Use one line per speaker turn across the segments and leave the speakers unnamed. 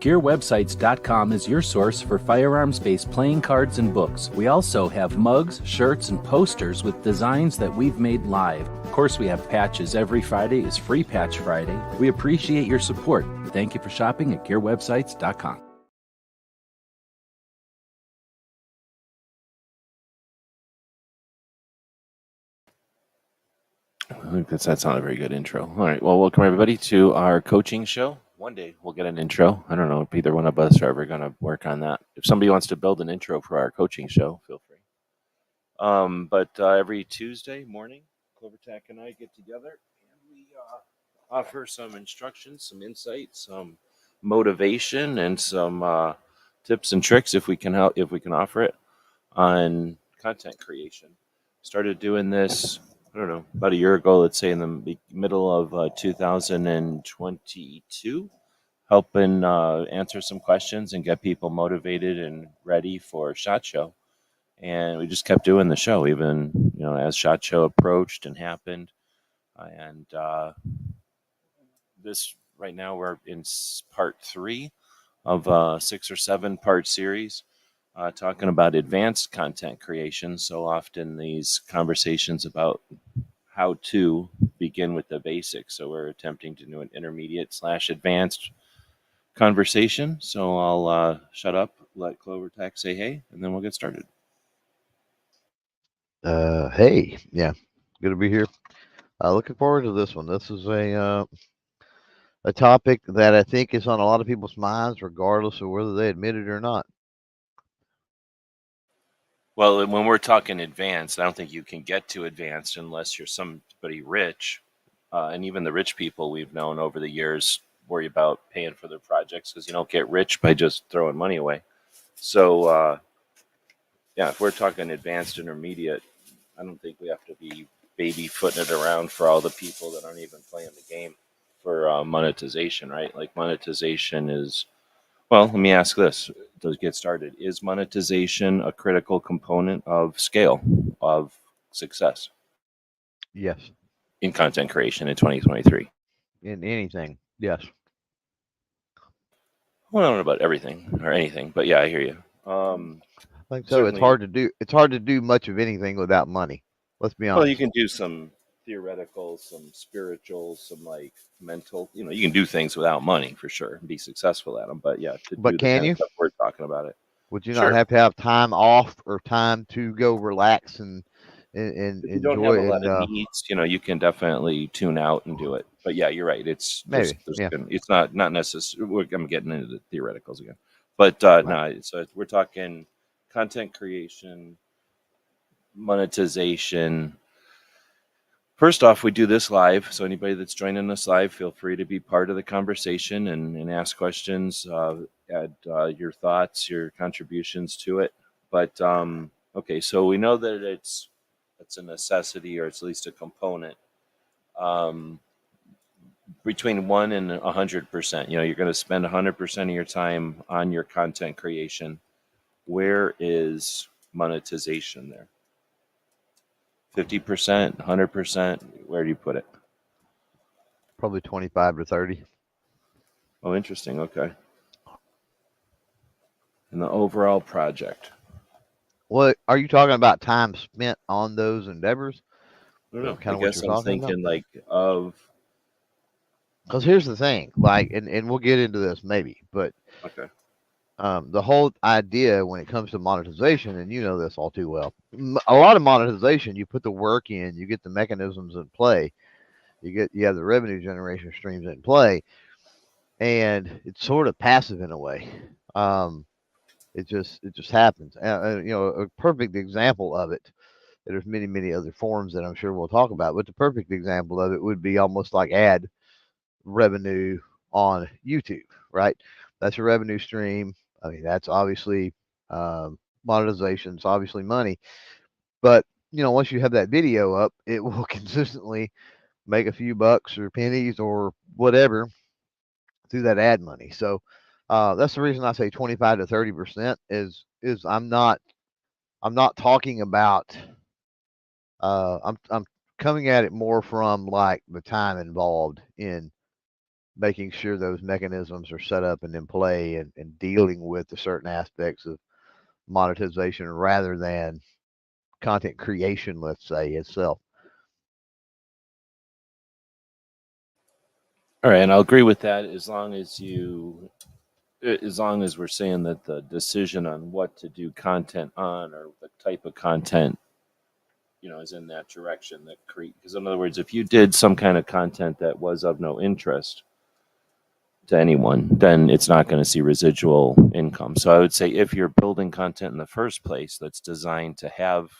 GearWebsites.com is your source for firearms-based playing cards and books. We also have mugs, shirts, and posters with designs that we've made live. Of course, we have patches. Every Friday is Free Patch Friday. We appreciate your support. Thank you for shopping at GearWebsites.com.
I think that sounded a very good intro. All right. Well, welcome everybody to our coaching show. One day we'll get an intro. I don't know if either one of us are ever going to work on that. If somebody wants to build an intro for our coaching show, feel free. But every Tuesday morning, CloverTech and I get together and we offer some instructions, some insights, some motivation, and some tips and tricks if we can help, if we can offer it on content creation. Started doing this, I don't know, about a year ago, let's say in the middle of 2022, helping answer some questions and get people motivated and ready for SHOT Show. And we just kept doing the show, even as SHOT Show approached and happened. And this right now we're in part 3 of a 6 or 7 part series. Talking about advanced content creation. So often these conversations about how to begin with the basics. So we're attempting to do an intermediate/advanced conversation. So I'll shut up, let CloverTech say hey, and then we'll get started.
Hey, yeah, good to be here. Looking forward to this one. This is a topic that I think is on a lot of people's minds, regardless of whether they admit it or not.
Well, when we're talking advanced, I don't think you can get to advanced unless you're somebody rich. And even the rich people we've known over the years worry about paying for their projects because you don't get rich by just throwing money away. So, yeah, if we're talking advanced intermediate, I don't think we have to be baby footing it around for all the people that aren't even playing the game for monetization, right? Like monetization is, well, let me ask this to get started. Is monetization a critical component of scale, of success?
Yes.
In content creation in 2023?
In anything, yes.
Well, I don't know about everything or anything, but yeah, I hear you.
I think so. It's
Certainly,
hard to do. It's hard to do much of anything without money. Let's be
well, you
honest.
can do some theoretical, some spiritual, some like mental, you can do things without money for sure and be successful at them. But yeah, to
But
do the
can
kind of
you?
stuff we're talking about it.
Would you not
Sure.
have to have time off or time to go relax and
If you don't have
enjoy
a lot
and
of needs, you can definitely tune out and do it. But yeah, you're right. It's
maybe, yeah,
it's not necessary. I'm getting into the theoreticals again, but
right.
no. So we're talking content creation, monetization. First off, we do this live. So anybody that's joining us live, feel free to be part of the conversation and ask questions, add your thoughts, your contributions to it. But okay, so we know that it's a necessity, or it's at least a component. Um, between 1 and 100%, you're going to spend 100% of your time on your content creation. Where is monetization there? 50%, 100%? Where do you put it?
Probably 25 to 30.
Oh, interesting. Okay. In the overall project.
What are you talking about? Time spent on those endeavors?
I don't
Is
know.
that
I
kind of what
guess
you're
I'm
talking about?
thinking like of.
Because here's the thing, like, and we'll get into this maybe, but
Okay.
the whole idea when it comes to monetization, and you know this all too well, a lot of monetization, you put the work in, you get the mechanisms in play, you have the revenue generation streams in play, and it's sort of passive in a way. Um, it just happens. A perfect example of it. There's many other forms that I'm sure we'll talk about, but the perfect example of it would be almost like ad revenue on YouTube, right? That's a revenue stream. I mean, that's obviously monetization. It's obviously money. But once you have that video up, it will consistently make a few bucks or pennies or whatever through that ad money. So that's the reason I say 25 to 30% is I'm not talking about. I'm coming at it more from like the time involved in making sure those mechanisms are set up and in play, and dealing with the certain aspects of monetization rather than content creation, let's say, itself.
All right, and I'll agree with that as long as we're saying that the decision on what to do content on or the type of content, is in that direction that create. Because in other words, if you did some kind of content that was of no interest to anyone, then it's not going to see residual income. So I would say if you're building content in the first place that's designed to have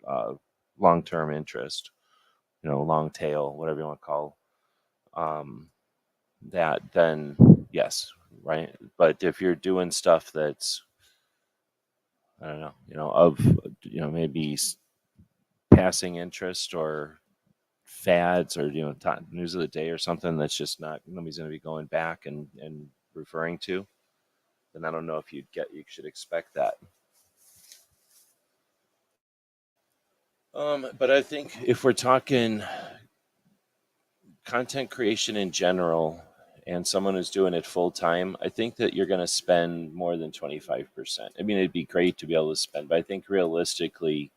uh, long-term interest, long tail, whatever you want to call um, that, then yes, right. But if you're doing stuff that's, I don't know, maybe passing interest or fads or news of the day or something that's just not nobody's going to be going back and referring to, then I don't know if you should expect that. But I think if we're talking content creation in general and someone who's doing it full time, I think that you're going to spend more than 25%. I mean, it'd be great to be able to spend, but I think realistically,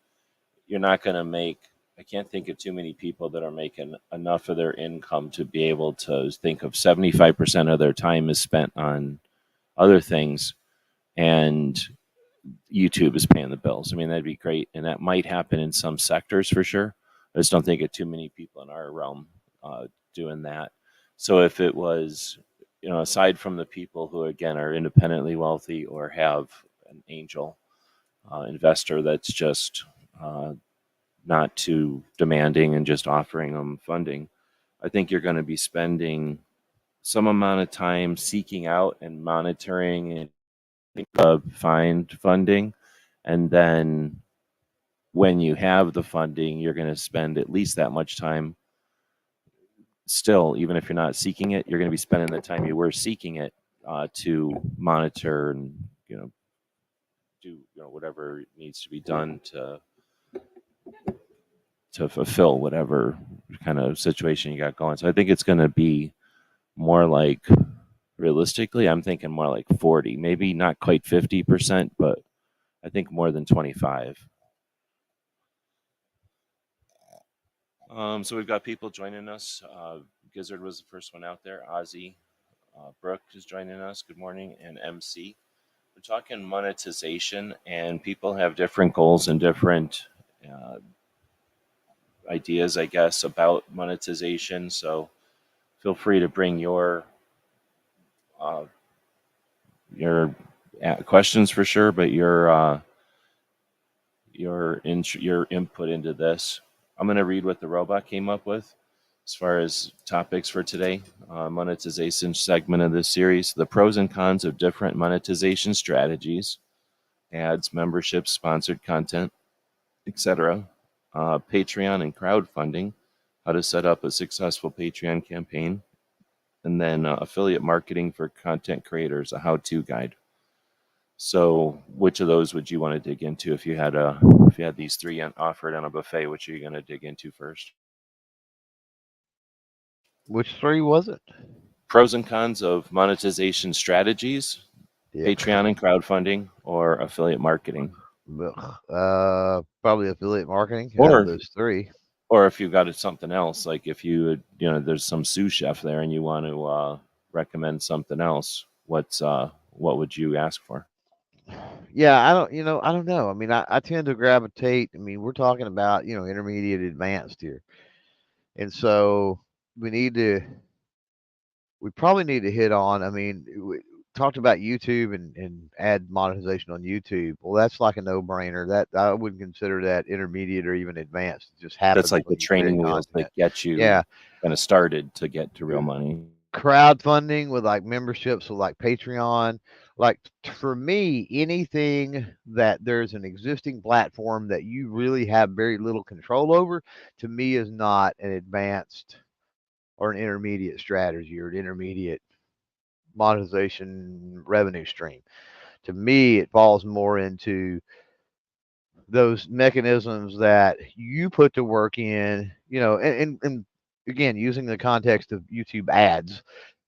you're not going to make, I can't think of too many people that are making enough of their income to be able to think of 75% of their time is spent on other things and YouTube is paying the bills. I mean, that'd be great. And that might happen in some sectors for sure. I just don't think of too many people in our realm doing that. So if it was, aside from the people who, again, are independently wealthy or have an angel investor that's just not too demanding and just offering them funding, I think you're going to be spending some amount of time seeking out and monitoring and find funding. And then when you have the funding, you're going to spend at least that much time still, even if you're not seeking it, you're going to be spending the time you were seeking it to monitor and, do whatever needs to be done to fulfill whatever kind of situation you got going. So I think it's going to be more like, realistically, I'm thinking more like 40, maybe not quite 50%, but I think more than 25. So we've got people joining us. Gizzard was the first one out there. Ozzy, Brooke is joining us. Good morning. And MC. We're talking monetization, and people have different goals and different uh, ideas, I guess, about monetization. So feel free to bring uh, your questions for sure, but your input into this. I'm going to read what the robot came up with as far as topics for today. Monetization segment of this series: the pros and cons of different monetization strategies, ads, memberships, sponsored content, etc. Patreon and crowdfunding, how to set up a successful Patreon campaign, and then affiliate marketing for content creators, a how-to guide. So, which of those would you want to dig into if you had these three offered on a buffet? Which are you going to dig into first?
Which three was it?
Pros and cons of monetization strategies,
Yeah.
Patreon and crowdfunding, or affiliate marketing,
Probably affiliate marketing out of
or
those three.
or if you've got something else, like if there's some sous chef there and you want to recommend something else, what would you ask for?
Yeah, I don't know. I mean, I tend to gravitate. I mean, we're talking about, intermediate advanced here. And so we need to, we probably need to hit on, I mean, we talked about YouTube and ad monetization on YouTube. Well, that's like a no brainer. That I wouldn't consider that intermediate or even advanced. It just
That's
happens
like the
when you create
training wheels
content.
that get you
Yeah.
kind of started to get to real money.
Crowdfunding with like memberships with like Patreon. Like for me, anything that there's an existing platform that you really have very little control over, to me is not an advanced or an intermediate strategy or an intermediate monetization revenue stream. To me, it falls more into those mechanisms that you put the work in, and again, using the context of YouTube ads,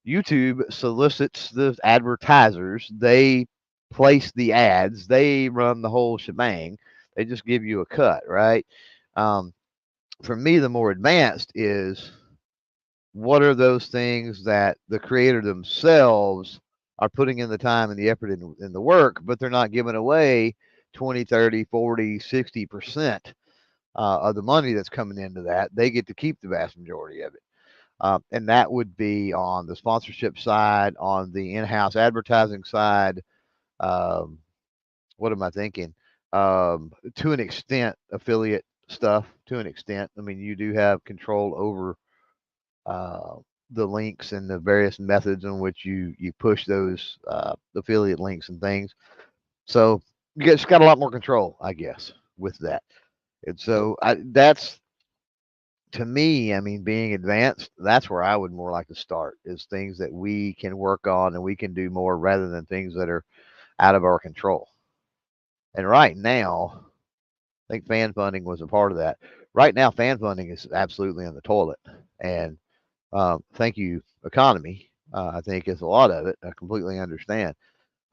YouTube solicits the advertisers. They place the ads. They run the whole shebang. They just give you a cut, right? Um, for me, the more advanced is what are those things that the creator themselves are putting in the time and the effort in the work, but they're not giving away 20, 30, 40, 60% of the money that's coming into that. They get to keep the vast majority of it. And that would be on the sponsorship side, on the in-house advertising side. Um, what am I thinking? To an extent, affiliate stuff. To an extent, I mean, you do have control over uh, the links and the various methods in which you push those affiliate links and things. So just got a lot more control, I guess, with that. And so that's to me, I mean, being advanced, that's where I would more like to start is things that we can work on and we can do more rather than things that are out of our control. And right now, I think fan funding was a part of that. Right now, fan funding is absolutely in the toilet. And thank you, economy. I think is a lot of it. I completely understand.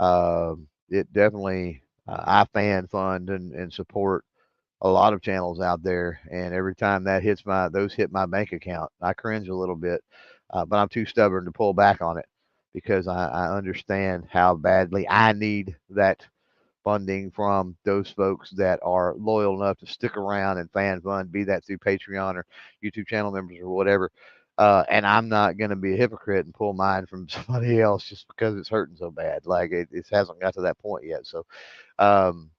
It definitely, I fan fund and support a lot of channels out there, and every time that hits those hit my bank account, I cringe a little bit, but I'm too stubborn to pull back on it because I understand how badly I need that funding from those folks that are loyal enough to stick around and fan fund, be that through Patreon or YouTube channel members or whatever. And I'm not going to be a hypocrite and pull mine from somebody else just because it's hurting so bad. Like it hasn't got to that point yet. Um,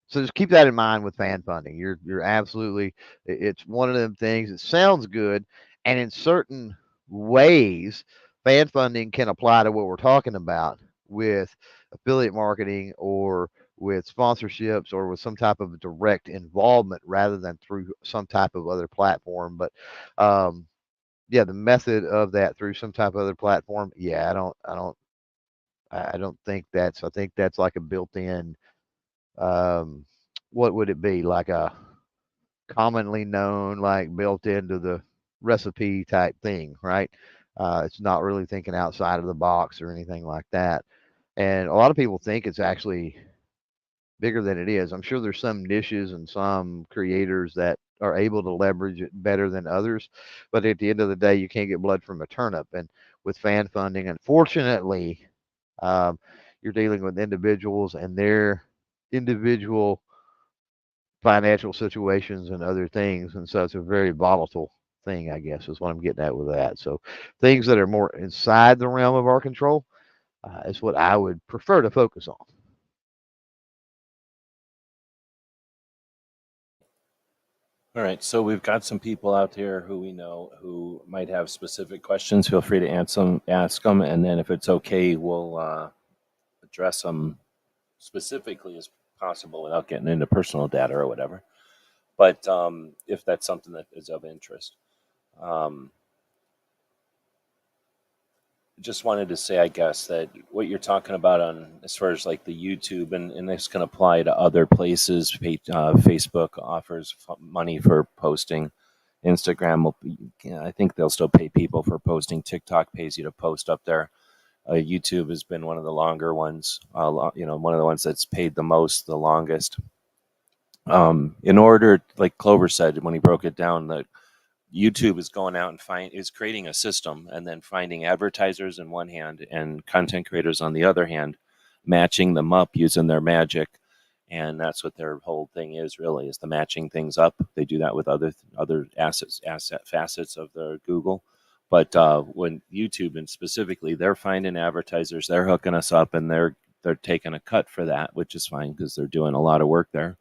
so just keep that in mind with fan funding. You're absolutely, it's one of them things. It sounds good, and in certain ways, fan funding can apply to what we're talking about with affiliate marketing or with sponsorships or with some type of direct involvement rather than through some type of other platform. But um, yeah, the method of that through some type of other platform, yeah, I don't think that's. I think that's like a built-in um, what would it be like a commonly known like built into the recipe type thing, right? It's not really thinking outside of the box or anything like that. And a lot of people think it's actually bigger than it is. I'm sure there's some niches and some creators that are able to leverage it better than others, but at the end of the day, you can't get blood from a turnip. And with fan funding, unfortunately, um, you're dealing with individuals and their individual financial situations and other things, and so it's a very volatile thing, I guess, is what I'm getting at with that. So things that are more inside the realm of our control is what I would prefer to focus on.
All right, so we've got some people out here who we know who might have specific questions. Feel free to ask them, and then if it's okay, we'll address them specifically as possible without getting into personal data or whatever. But if that's something that is of interest. Um, just wanted to say, I guess, that what you're talking about on as far as like the YouTube, and this can apply to other places. Facebook offers money for posting. Instagram will be, I think they'll still pay people for posting. TikTok pays you to post up there. YouTube has been one of the longer ones, one of the ones that's paid the most, the longest. In order, like Clover said when he broke it down, that YouTube is going out and is creating a system and then finding advertisers in one hand and content creators on the other hand, matching them up using their magic. And that's what their whole thing is really, is the matching things up. They do that with other asset facets of their Google. But when YouTube and specifically, they're finding advertisers, they're hooking us up, and they're taking a cut for that, which is fine because they're doing a lot of work there.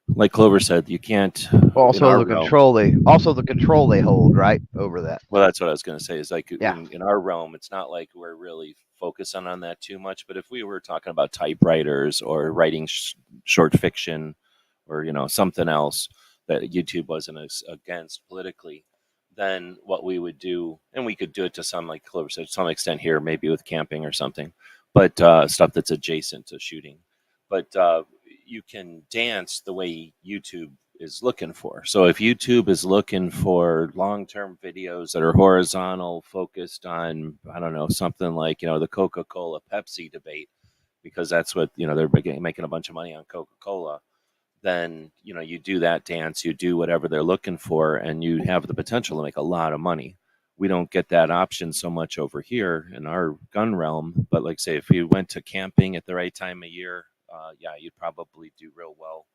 Like Clover said, you can't.
Also, the control they hold right over that.
Well, that's what I was going to say. Is like
Yeah.
in our realm, it's not like we're really focusing on that too much. But if we were talking about typewriters or writing short fiction, or something else that YouTube wasn't against politically, then what we would do, and we could do it to some, like Clover said, to some extent here, maybe with camping or something, but stuff that's adjacent to shooting. But you can dance the way YouTube is looking for. So if YouTube is looking for long-term videos that are horizontal, focused on, I don't know, something like, the Coca-Cola Pepsi debate, because that's what, they're making a bunch of money on Coca-Cola, then, you do that dance, you do whatever they're looking for, and you have the potential to make a lot of money. We don't get that option so much over here in our gun realm, but like say, if you went to camping at the right time of year, yeah, you'd probably do real well,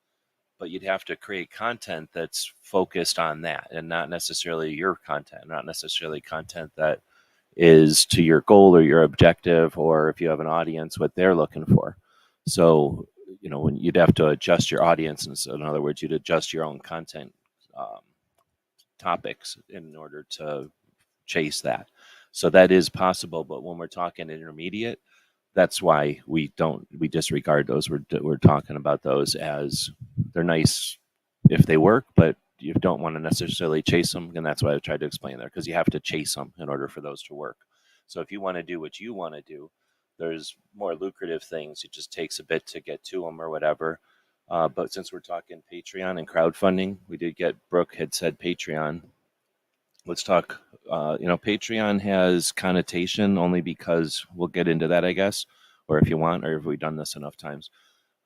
but you'd have to create content that's focused on that and not necessarily your content, not necessarily content that is to your goal or your objective, or if you have an audience, what they're looking for. So, when you'd have to adjust your audience, and so in other words, you'd adjust your own content um, topics in order to chase that. So that is possible, but when we're talking intermediate, that's why we disregard those. We're talking about those as they're nice if they work, but you don't want to necessarily chase them, and that's why I tried to explain there, because you have to chase them in order for those to work. So if you want to do what you want to do, there's more lucrative things. It just takes a bit to get to them or whatever. But since we're talking Patreon and crowdfunding, we did get Brooke had said Patreon. Let's talk. Patreon has connotation only because we'll get into that, I guess, or if you want, or if we've done this enough times.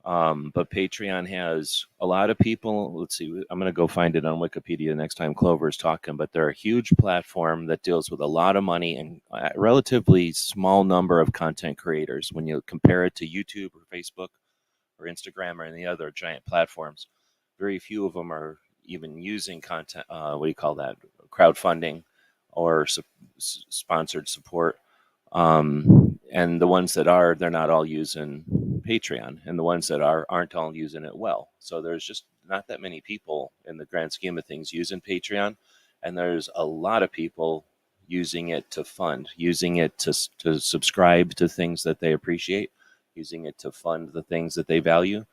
But Patreon has a lot of people. Let's see, I'm going to go find it on Wikipedia next time Clover's talking, but they're a huge platform that deals with a lot of money and a relatively small number of content creators. When you compare it to YouTube or Facebook or Instagram or any other giant platforms, very few of them are even using content. What do you call that? Crowdfunding or sponsored support. And the ones that are, they're not all using Patreon, and the ones that aren't all using it well. So there's just not that many people in the grand scheme of things using Patreon, and there's a lot of people using it to fund, using it to subscribe to things that they appreciate, using it to fund the things that they value.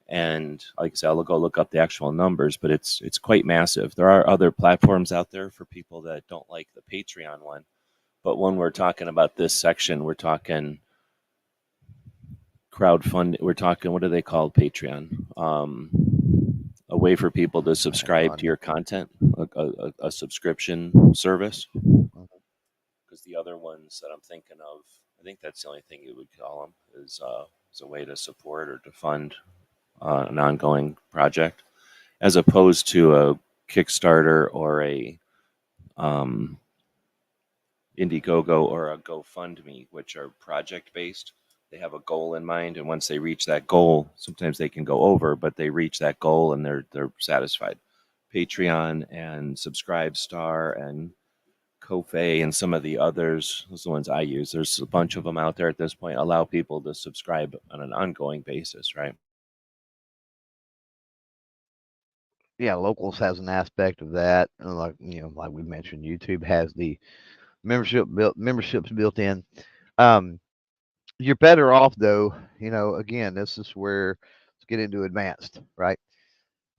And like I said, I'll go look up the actual numbers, but it's quite massive. There are other platforms out there for people that don't like the Patreon one. But when we're talking about this section, we're talking crowdfunding. We're talking, what are they called? Patreon. A way for people to subscribe to your content, a subscription service.
Mhm.
Because the other ones that I'm thinking of, I think that's the only thing you would call them, is a way to support or to fund an ongoing project, as opposed to a Kickstarter or a um, Indiegogo or a GoFundMe, which are project based. They have a goal in mind, and once they reach that goal, sometimes they can go over, but they reach that goal and they're satisfied. Patreon and Subscribestar and Ko-fi and some of the others, those are the ones I use. There's a bunch of them out there at this point. Allow people to subscribe on an ongoing basis, right?
Yeah, locals has an aspect of that, and like we mentioned, YouTube has the memberships built in. Um, you're better off though. Again, this is where let's get into advanced, right?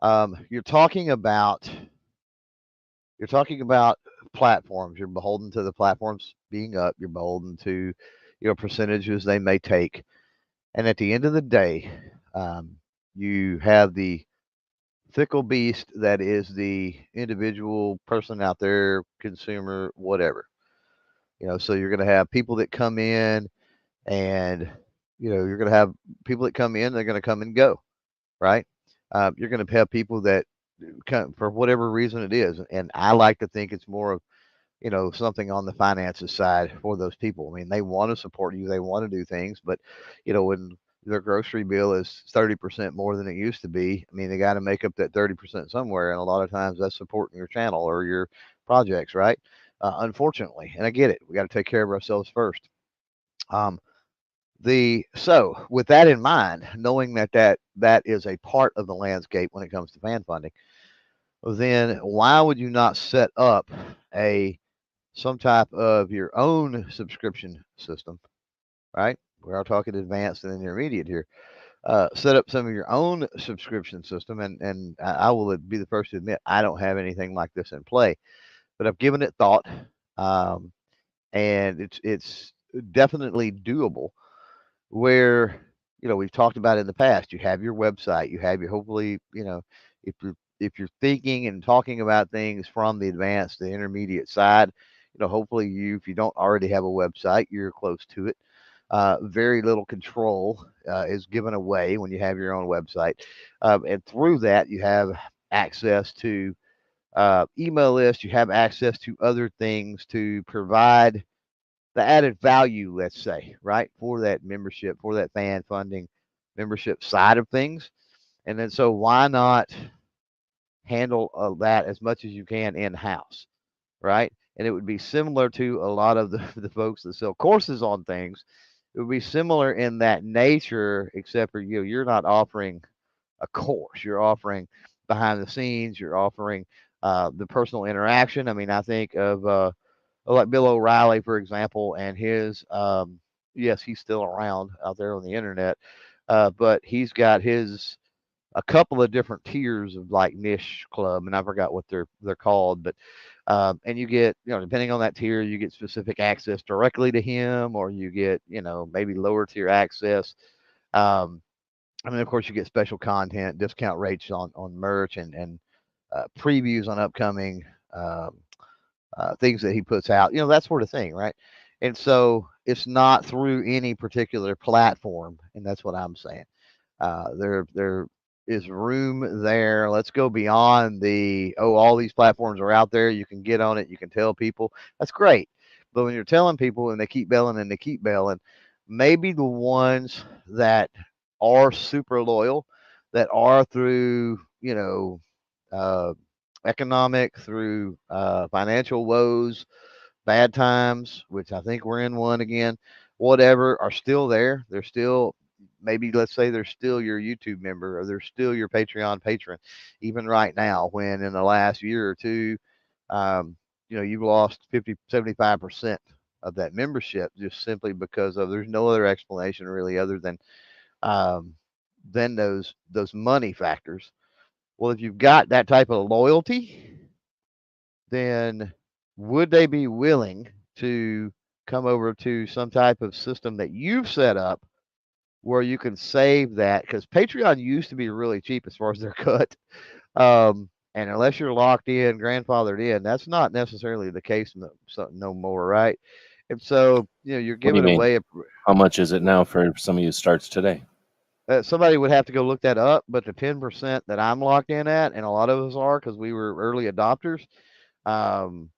You're talking about platforms. You're beholden to the platforms being up. You're beholden to percentages they may take, and at the end of the day, you have the fickle beast that is the individual person out there, consumer, whatever. So you're going to have people that come in, and you're going to have people that come in. They're going to come and go, right? You're going to have people that come for whatever reason it is, and I like to think it's more of something on the finances side for those people. I mean, they want to support you, they want to do things, but when their grocery bill is 30% more than it used to be, I mean, they got to make up that 30% somewhere, and a lot of times that's supporting your channel or your projects, right? Unfortunately, and I get it, we got to take care of ourselves first. Um, so with that in mind, knowing that is a part of the landscape when it comes to fan funding, then why would you not set up some type of your own subscription system, right? We are talking advanced and intermediate here. Set up some of your own subscription system, and I will be the first to admit I don't have anything like this in play, but I've given it thought, um, and it's definitely doable. Where we've talked about in the past, you have your website, you have your hopefully if you're if you're thinking and talking about things from the advanced to intermediate side, hopefully if you don't already have a website, you're close to it. Very little control is given away when you have your own website. And through that, you have access to email list, you have access to other things to provide the added value, let's say, right, for that membership, for that fan funding membership side of things. And then so why not handle that as much as you can in house, right? And it would be similar to a lot of the, the folks that sell courses on things. It would be similar in that nature, except for you're not offering a course. You're offering behind the scenes. You're offering the personal interaction. I mean, I think of like Bill O'Reilly, for example, and his yes, he's still around out there on the internet, but he's got his a couple of different tiers of like niche club, and I forgot what they're called, but and you get depending on that tier, you get specific access directly to him, or you get maybe lower tier access. Um, I mean, of course, you get special content, discount rates on merch, and previews on upcoming um, things that he puts out, that sort of thing, right? And so it's not through any particular platform, and that's what I'm saying. There is room there. Let's go beyond all these platforms are out there. You can get on it. You can tell people. That's great. But when you're telling people and they keep bailing and they keep bailing, maybe the ones that are super loyal, that are through, uh, economic, through financial woes, bad times, which I think we're in one again, whatever, are still there. They're still, maybe let's say they're still your YouTube member or they're still your Patreon patron, even right now, when in the last year or two, um, you've lost 50, 75% of that membership just simply because of there's no other explanation really other um, than those money factors. Well, if you've got that type of loyalty, then would they be willing to come over to some type of system that you've set up where you can save that? Because Patreon used to be really cheap as far as their cut. And unless you're locked in, grandfathered in, that's not necessarily the case no more, right? And so, you're
What do you
giving
mean?
away
How much is it now for somebody who starts today?
somebody would have to go look that up, but the 10% that I'm locked in at, and a lot of us are because we were early adopters, um,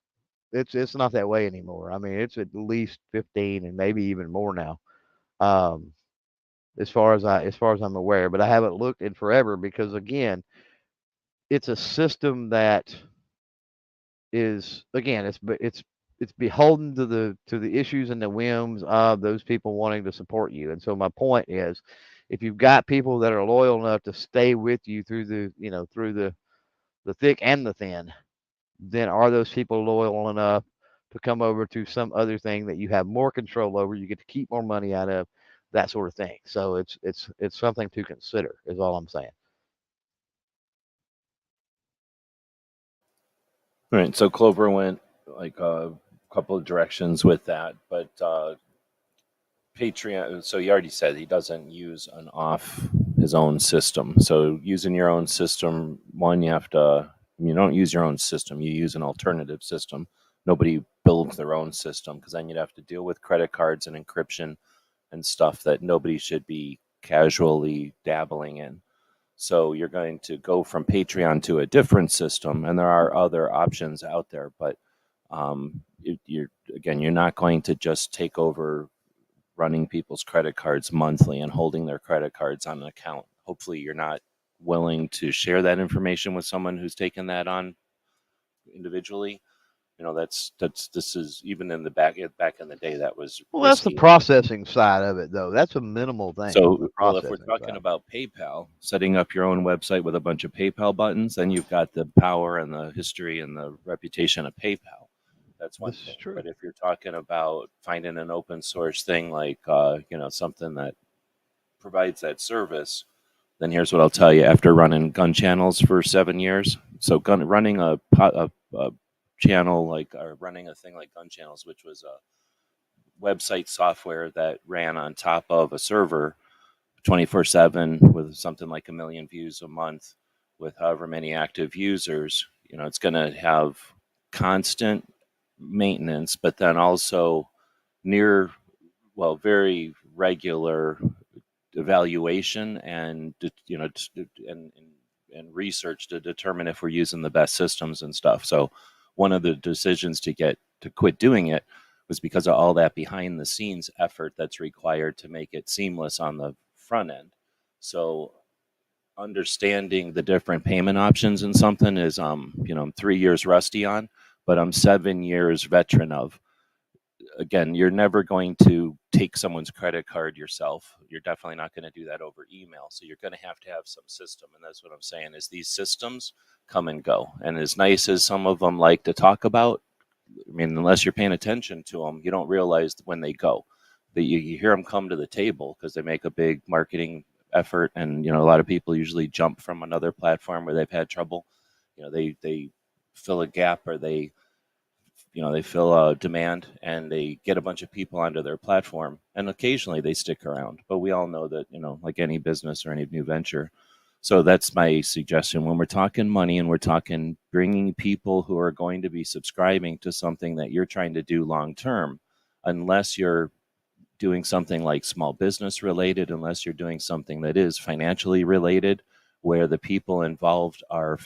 it's not that way anymore. I mean, it's at least 15 and maybe even more now. Um, as far as I'm aware, but I haven't looked in forever because again, it's a system that is again it's beholden to the issues and the whims of those people wanting to support you. And so my point is, if you've got people that are loyal enough to stay with you through the thick and the thin, then are those people loyal enough to come over to some other thing that you have more control over, you get to keep more money out of, that sort of thing. So it's something to consider is all I'm saying.
All right. So Clover went like a couple of directions with that, but Patreon. So you already said he doesn't use an off his own system. So using your own system, one, you don't use your own system. You use an alternative system. Nobody builds their own system because then you'd have to deal with credit cards and encryption and stuff that nobody should be casually dabbling in. So you're going to go from Patreon to a different system, and there are other options out there. But you're not going to just take over running people's credit cards monthly and holding their credit cards on an account. Hopefully, you're not willing to share that information with someone who's taken that on individually. This is even in the back in the day that was
Well, that's the
risky.
processing side of it, though. That's a minimal thing on the
So, well, if we're
processing
talking
side.
about PayPal, setting up your own website with a bunch of PayPal buttons, then you've got the power and the history and the reputation of PayPal. That's one
This is
thing.
true.
But if you're talking about finding an open source thing like something that provides that service, then here's what I'll tell you. After running gun channels for 7 years, so running a channel like or running a thing like gun channels, which was a website software that ran on top of a server 24/7 with something like 1 million views a month. with however many active users, it's going to have constant maintenance, but then also very regular evaluation and and research to determine if we're using the best systems and stuff. So one of the decisions to quit doing it was because of all that behind the scenes effort that's required to make it seamless on the front end. So understanding the different payment options in something is I'm 3 years rusty on, but I'm 7 years veteran of. Again, you're never going to take someone's credit card yourself. You're definitely not going to do that over email. So you're going to have some system. And that's what I'm saying is these systems come and go. And as nice as some of them like to talk about, I mean, unless you're paying attention to them, you don't realize when they go. That you hear them come to the table because they make a big marketing effort. And, a lot of people usually jump from another platform where they've had trouble. They fill a gap, or they fill a demand, and they get a bunch of people onto their platform, and occasionally they stick around. But we all know that, like any business or any new venture. So that's my suggestion. When we're talking money and we're talking bringing people who are going to be subscribing to something that you're trying to do long term, unless you're doing something like small business related, unless you're doing something that is financially related, where the people involved are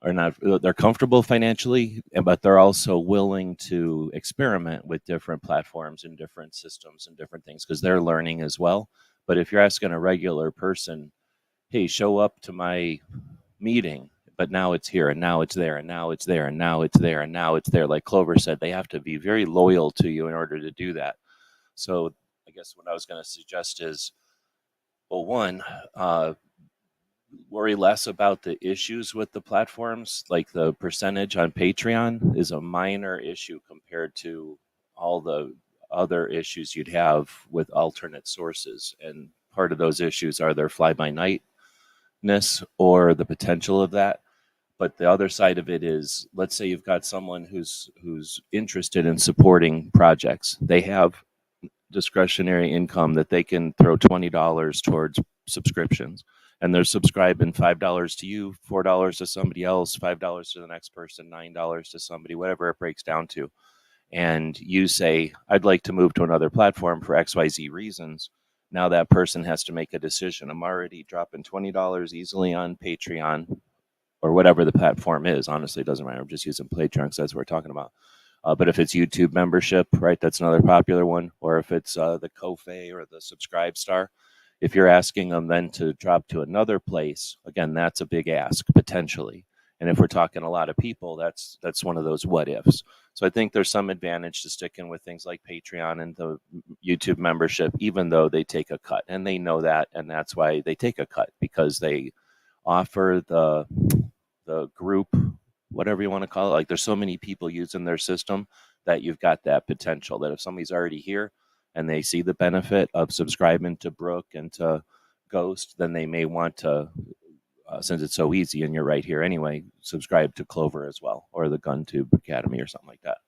not, they're comfortable financially, but they're also willing to experiment with different platforms and different systems and different things because they're learning as well. But if you're asking a regular person, hey, show up to my meeting, but now it's here and now it's there and now it's there and now it's there and now it's there, like Clover said, they have to be very loyal to you in order to do that. So I guess what I was going to suggest is, well, one, worry less about the issues with the platforms. Like the percentage on Patreon is a minor issue compared to all the other issues you'd have with alternate sources. And part of those issues are their fly by nightness or the potential of that. But the other side of it is, let's say you've got someone who's interested in supporting projects. They have discretionary income that they can throw $20 towards subscriptions, and they're subscribing $5 to you, $4 to somebody else, $5 to the next person, $9 to somebody, whatever it breaks down to. And you say, I'd like to move to another platform for XYZ reasons. Now that person has to make a decision. I'm already dropping $20 easily on Patreon or whatever the platform is. Honestly, it doesn't matter. I'm just using Patreon because that's what we're talking about. But if it's YouTube membership, right, that's another popular one. Or if it's the Ko-fi or the Subscribe Star, if you're asking them then to drop to another place, again, that's a big ask potentially. And if we're talking a lot of people, that's one of those what ifs. So I think there's some advantage to sticking with things like Patreon and the YouTube membership, even though they take a cut. And they know that, and that's why they take a cut, because they offer the group, whatever you want to call it. Like there's so many people using their system that you've got that potential that if somebody's already here and they see the benefit of subscribing to Brooke and to Ghost, then they may want to, since it's so easy and you're right here anyway, subscribe to Clover as well, or the GunTube Academy or something like that.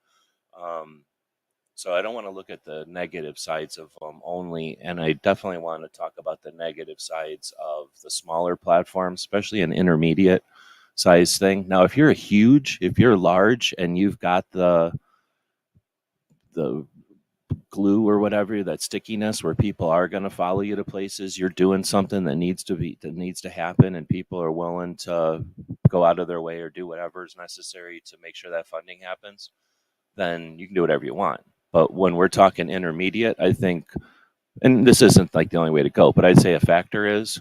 So I don't want to look at the negative sides of them only, and I definitely want to talk about the negative sides of the smaller platforms, especially an intermediate size thing. Now, if you're large and you've got the glue or whatever, that stickiness where people are going to follow you to places, you're doing something that needs to happen, and people are willing to go out of their way or do whatever is necessary to make sure that funding happens, then you can do whatever you want. But when we're talking intermediate, I think, and this isn't like the only way to go, but I'd say a factor is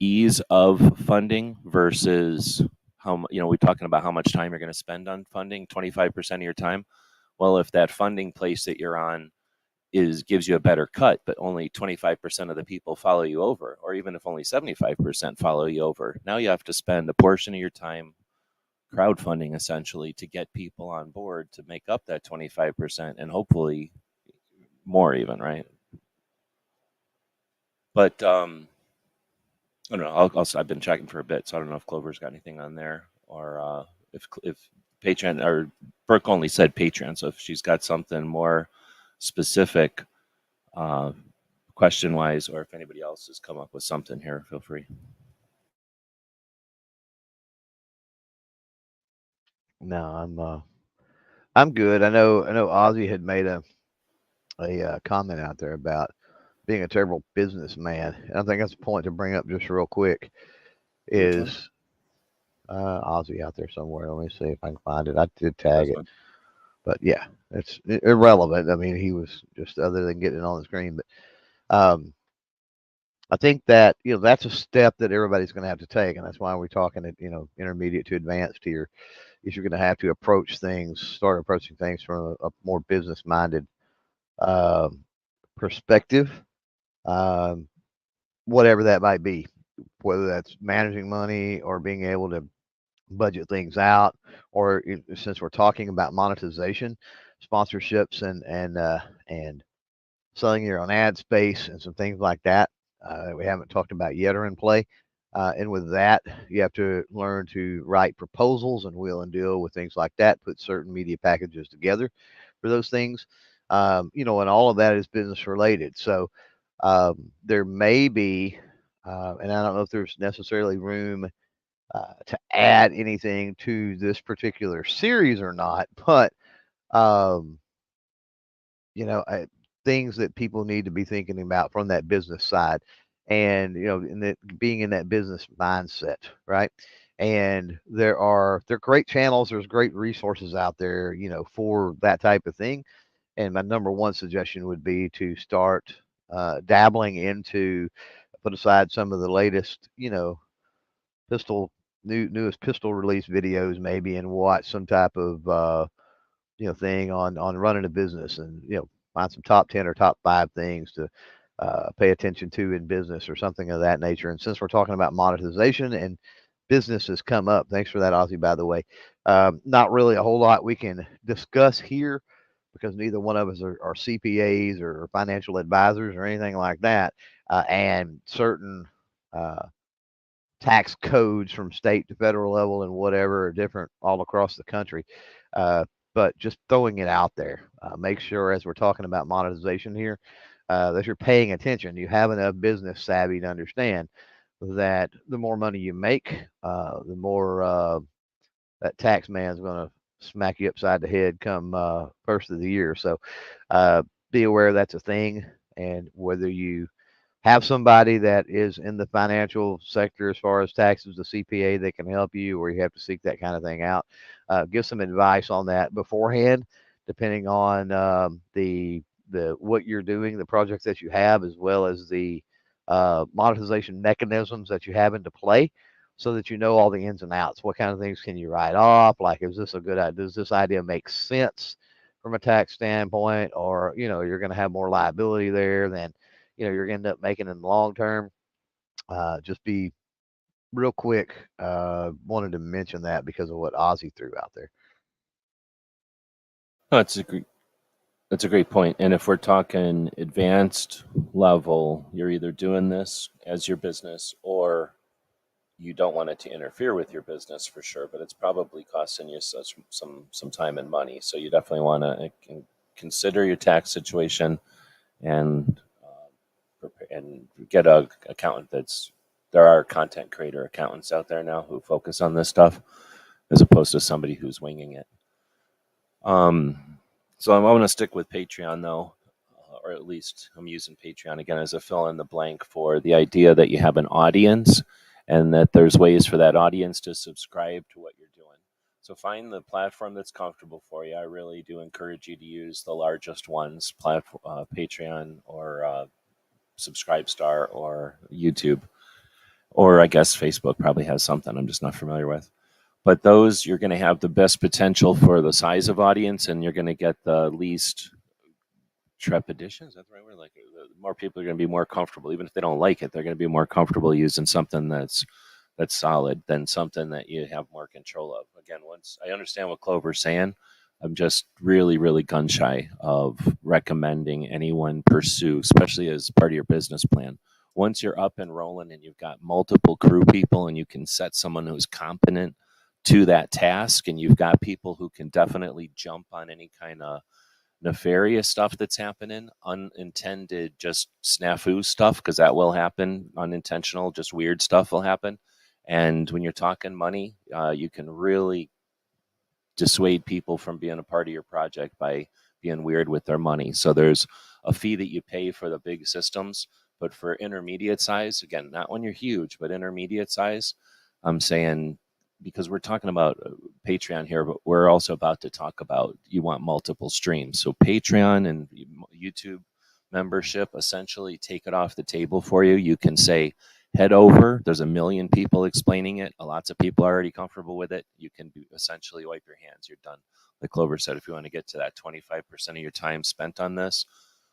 ease of funding versus we're talking about how much time you're going to spend on funding, 25% of your time. Well, if that funding place that you're on gives you a better cut, but only 25% of the people follow you over, or even if only 75% follow you over, now you have to spend a portion of your time crowdfunding essentially to get people on board to make up that 25% and hopefully more even, right? But I don't know. I've been checking for a bit, so I don't know if Clover's got anything on there, or if Patreon, or Brooke only said Patreon, so if she's got something more specific, question wise, or if anybody else has come up with something here, feel free.
No, I'm good. I know Ozzy had made a comment out there about being a terrible businessman, and I think that's a point to bring up just real quick.
Which one?
Is Ozzy out there somewhere? Let me see if I can find it. I did tag
That's
it,
one.
but yeah, it's irrelevant. I mean, he was just other than getting it on the screen, but um, I think that that's a step that everybody's going to have to take, and that's why we're talking at intermediate to advanced here. Is you're going to have to start approaching things from a more business minded um, perspective, um, whatever that might be, whether that's managing money or being able to budget things out, or since we're talking about monetization, sponsorships, and selling your own ad space and some things like that that we haven't talked about yet are in play. And with that, you have to learn to write proposals and wheel and deal with things like that, put certain media packages together for those things. And all of that is business related. So there may be, and I don't know if there's necessarily room to add anything to this particular series or not, but um, you know, uh, things that people need to be thinking about from that business side, and in that being in that business mindset, right? And there are great channels, there's great resources out there, for that type of thing. And my number one suggestion would be to start dabbling into, put aside some of the latest, pistol newest pistol release videos maybe, and watch some type of thing on running a business, and find some top 10 or top 5 things to pay attention to in business or something of that nature. And since we're talking about monetization and business has come up, thanks for that, Ozzy, by the way. Not really a whole lot we can discuss here because neither one of us are CPAs or financial advisors or anything like that, and certain uh, tax codes from state to federal level and whatever are different all across the country. Uh, but just throwing it out there, make sure as we're talking about monetization here, that you're paying attention. You have enough business savvy to understand that the more money you make, the more that tax man's going to smack you upside the head come first of the year. So uh, be aware that's a thing, and whether you have somebody that is in the financial sector as far as taxes, the CPA that can help you, or you have to seek that kind of thing out. Give some advice on that beforehand, depending on the what you're doing, the projects that you have, as well as the monetization mechanisms that you have into play, so that you know all the ins and outs. What kind of things can you write off? Like, is this a good idea? Does this idea make sense from a tax standpoint, or you're going to have more liability there than you're going to end up making in the long term. Just be real quick. Wanted to mention that because of what Ozzy threw out there.
Oh, that's a great point. And if we're talking advanced level, you're either doing this as your business or you don't want it to interfere with your business for sure, but it's probably costing you some time and money. So you definitely want to consider your tax situation and and get a accountant that's there are content creator accountants out there now who focus on this stuff as opposed to somebody who's winging it. So I want to stick with Patreon though, or at least I'm using Patreon again as a fill in the blank for the idea that you have an audience and that there's ways for that audience to subscribe to what you're doing. So find the platform that's comfortable for you. I really do encourage you to use the largest ones, Patreon or Subscribestar or YouTube, or I guess Facebook probably has something I'm just not familiar with. But those you're going to have the best potential for the size of audience, and you're going to get the least trepidation. Is that the right word? Like more people are going to be more comfortable, even if they don't like it. They're going to be more comfortable using something that's solid than something that you have more control of. Again, once I understand what Clover's saying, I'm just really, really gun shy of recommending anyone pursue, especially as part of your business plan. Once you're up and rolling and you've got multiple crew people and you can set someone who's competent to that task, and you've got people who can definitely jump on any kind of nefarious stuff that's happening, unintended, just snafu stuff, because that will happen, unintentional, just weird stuff will happen. And when you're talking money, you can really dissuade people from being a part of your project by being weird with their money. So there's a fee that you pay for the big systems, but for intermediate size, again, not when you're huge, but intermediate size, I'm saying, because we're talking about Patreon here, but we're also about to talk about you want multiple streams. So Patreon and YouTube membership essentially take it off the table for you. You can say, head over. There's a million people explaining it. Lots of people are already comfortable with it. You can essentially wipe your hands. You're done. Like Clover said, if you want to get to that 25% of your time spent on this,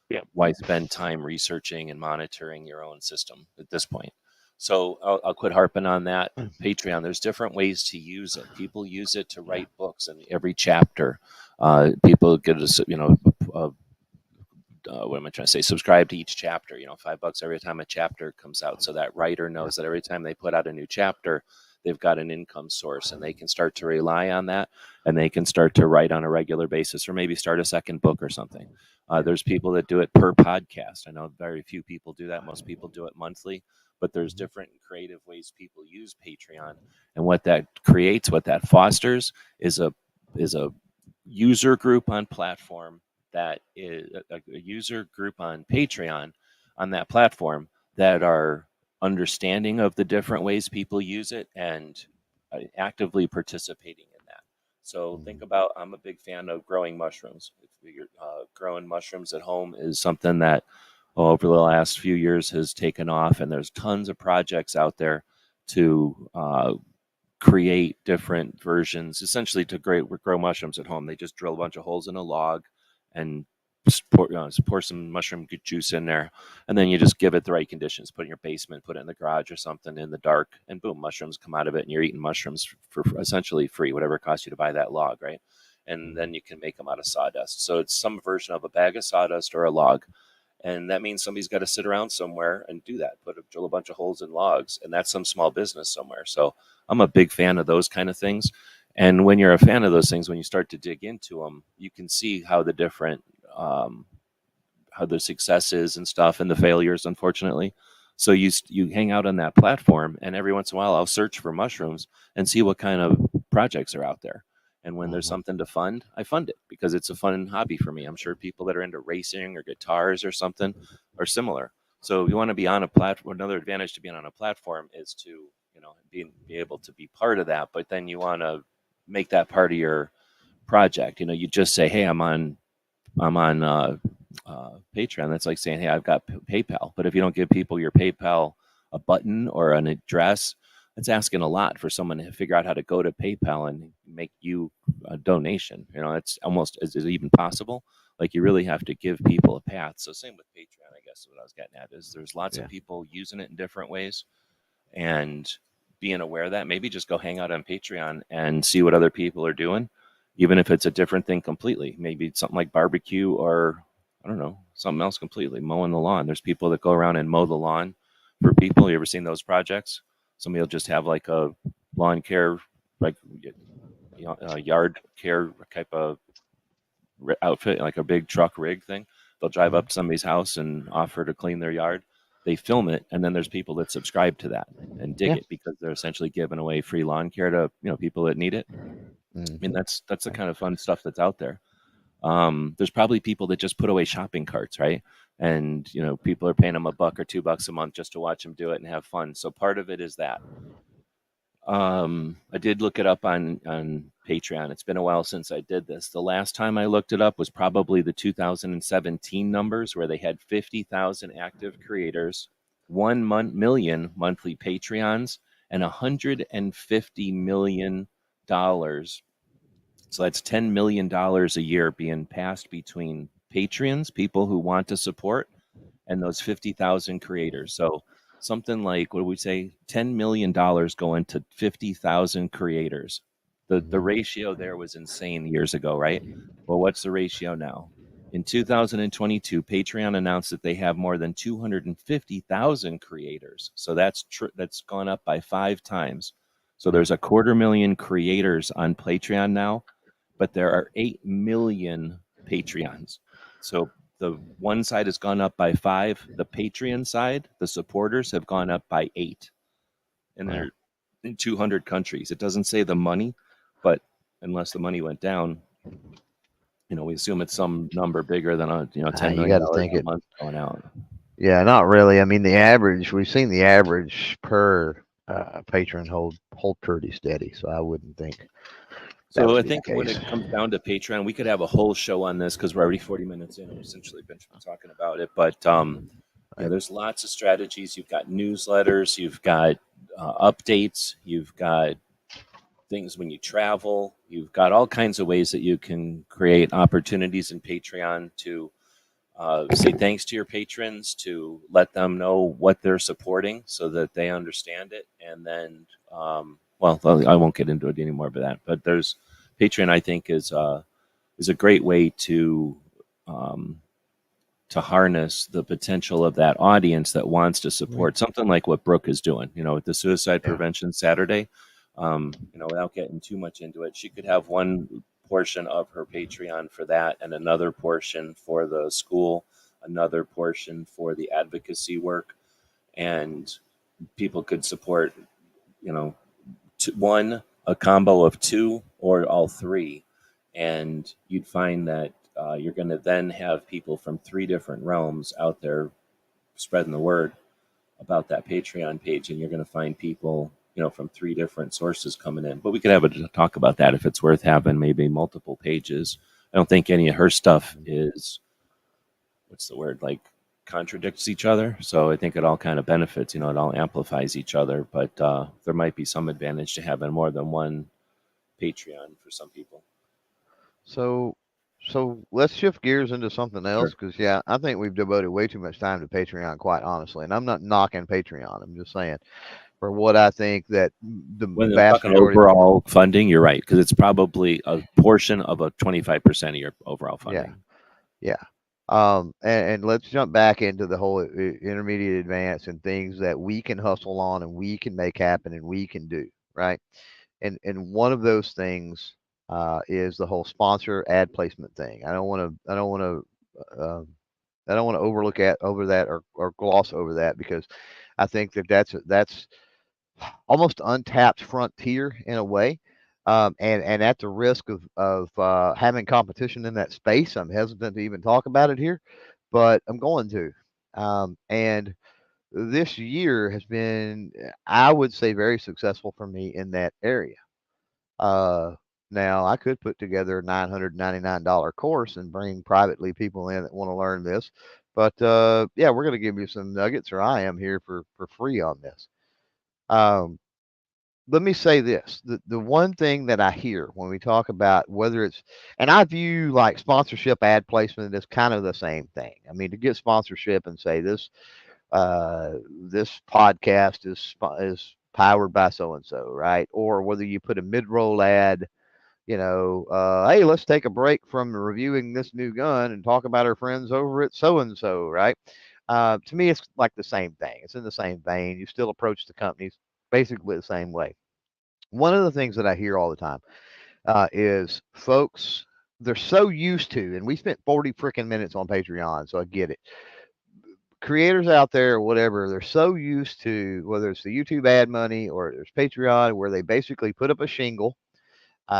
Yeah.
why spend time researching and monitoring your own system at this point? So I'll quit harping on that. Patreon, there's different ways to use it. People use it to write books in every chapter. People get what am I trying to say? Subscribe to each chapter, $5 every time a chapter comes out. So that writer knows that every time they put out a new chapter, they've got an income source and they can start to rely on that, and they can start to write on a regular basis, or maybe start a second book or something. There's people that do it per podcast. I know very few people do that. Most people do it monthly, but there's different creative ways people use Patreon. And what that creates, what that fosters is a user group on platform that is a user group on Patreon on that platform that are understanding of the different ways people use it and actively participating in that. So think about, I'm a big fan of growing mushrooms. Growing mushrooms at home is something that over the last few years has taken off, and there's tons of projects out there to create different versions, essentially to grow mushrooms at home. They just drill a bunch of holes in a log and pour some mushroom juice in there, and then you just give it the right conditions. Put it in your basement, put it in the garage or something in the dark, and boom, mushrooms come out of it, and you're eating mushrooms for essentially free, whatever it costs you to buy that log, right? And then you can make them out of sawdust. So it's some version of a bag of sawdust or a log. And that means somebody's got to sit around somewhere and do that, drill a bunch of holes in logs, and that's some small business somewhere. So I'm a big fan of those kind of things. And when you're a fan of those things, when you start to dig into them, you can see how the different, how the successes and stuff and the failures, unfortunately. So you hang out on that platform, and every once in a while I'll search for mushrooms and see what kind of projects are out there. And when there's something to fund, I fund it because it's a fun hobby for me. I'm sure people that are into racing or guitars or something are similar. So you want to be on a platform. Another advantage to being on a platform is to, be able to be part of that. But then you want to make that part of your project. You just say, "Hey, I'm on Patreon." That's like saying, "Hey, I've got PayPal." But if you don't give people your PayPal a button or an address, it's asking a lot for someone to figure out how to go to PayPal and make you a donation. It's almost, is it even possible? Like, you really have to give people a path. So same with Patreon, I guess is what I was getting at, is there's lots of people using it in different ways, and being aware of that, maybe just go hang out on Patreon and see what other people are doing, even if it's a different thing completely. Maybe it's something like barbecue, or I don't know, something else completely, mowing the lawn. There's people that go around and mow the lawn for people. You ever seen those projects? Somebody will just have like a lawn care, like a yard care type of outfit, like a big truck rig thing. They'll drive up to somebody's house and offer to clean their yard. They film it, and then there's people that subscribe to that and dig it because they're essentially giving away free lawn care to people that need it. I mean, that's the kind of fun stuff that's out there. There's probably people that just put away shopping carts, right? And people are paying them $1 or $2 a month just to watch them do it and have fun. So part of it is that. I did look it up on Patreon. It's been a while since I did this. The last time I looked it up was probably the 2017 numbers, where they had 50,000 active creators, 1 million monthly Patreons, and $150 million. So that's $10 million a year being passed between Patreons, people who want to support, and those 50,000 creators. So something like, what do we say, $10 million going to 50,000 creators. The ratio there was insane years ago, right? Well, what's the ratio now? In 2022, Patreon announced that they have more than 250,000 creators. So that's gone up by 5 times. So there's 250,000 creators on Patreon now, but there are 8 million Patreons. So the one side has gone up by 5. The Patreon side, the supporters, have gone up by 8. And they're in 200 countries. It doesn't say the money, but unless the money went down. We assume it's some number bigger than a $10
You
million
got to think
a
it.
month going out.
Yeah, not really. I mean, the average we've seen the average per patron hold pretty steady, so I wouldn't think that
So
would
I
be the
think when
case.
it comes down to Patreon, we could have a whole show on this because we're already 40 minutes in and we've essentially been talking about it. But
Right.
there's lots of strategies. You've got newsletters, you've got updates, you've got things when you travel, you've got all kinds of ways that you can create opportunities in Patreon to say thanks to your patrons, to let them know what they're supporting so that they understand it. And then, well, I won't get into it anymore but that. But there's Patreon, I think, is a great way um, to harness the potential of that audience that wants to support something like what Brooke is doing, with the Suicide
Yeah.
Prevention Saturday. Without getting too much into it, she could have one portion of her Patreon for that and another portion for the school, another portion for the advocacy work, and people could support, a combo of two or all three, and you'd find that you're going to then have people from three different realms out there spreading the word about that Patreon page, and you're going to find people, from three different sources coming in. But we could have a talk about that if it's worth having maybe multiple pages. I don't think any of her stuff is, what's the word, like contradicts each other. So I think it all kind of benefits, it all amplifies each other. But there might be some advantage to having more than one Patreon for some people.
So, so let's shift gears into something else
Sure.
because yeah, I think we've devoted way too much time to Patreon, quite honestly. And I'm not knocking Patreon. I'm just saying for what I think that the
When they're
vast
talking
majority,
overall funding, you're right, because it's probably a portion of a 25% of your overall
yeah,
funding.
yeah. And let's jump back into the whole intermediate advance and things that we can hustle on and we can make happen and we can do, right? And one of those things is the whole sponsor ad placement thing. I don't want to overlook at over that or gloss over that because I think that that's almost untapped frontier in a way. And at the risk of having competition in that space, I'm hesitant to even talk about it here, but I'm going to. And this year has been, I would say, very successful for me in that area. Uh, Now, I could put together a $999 course and bring privately people in that want to learn this, but yeah, we're going to give you some nuggets, or I am here for free on this. Um, Let me say this: the one thing that I hear when we talk about whether it's, and I view like sponsorship ad placement as kind of the same thing. I mean, to get sponsorship and say this podcast is powered by so and so, right? Or whether you put a mid roll ad, hey, let's take a break from reviewing this new gun and talk about our friends over at so and so, right? To me, it's like the same thing. It's in the same vein. You still approach the companies basically the same way. One of the things that I hear all the time is folks, they're so used to, and we spent 40 freaking minutes on Patreon, so I get it. Creators out there or whatever, they're so used to whether it's the YouTube ad money or there's Patreon where they basically put up a shingle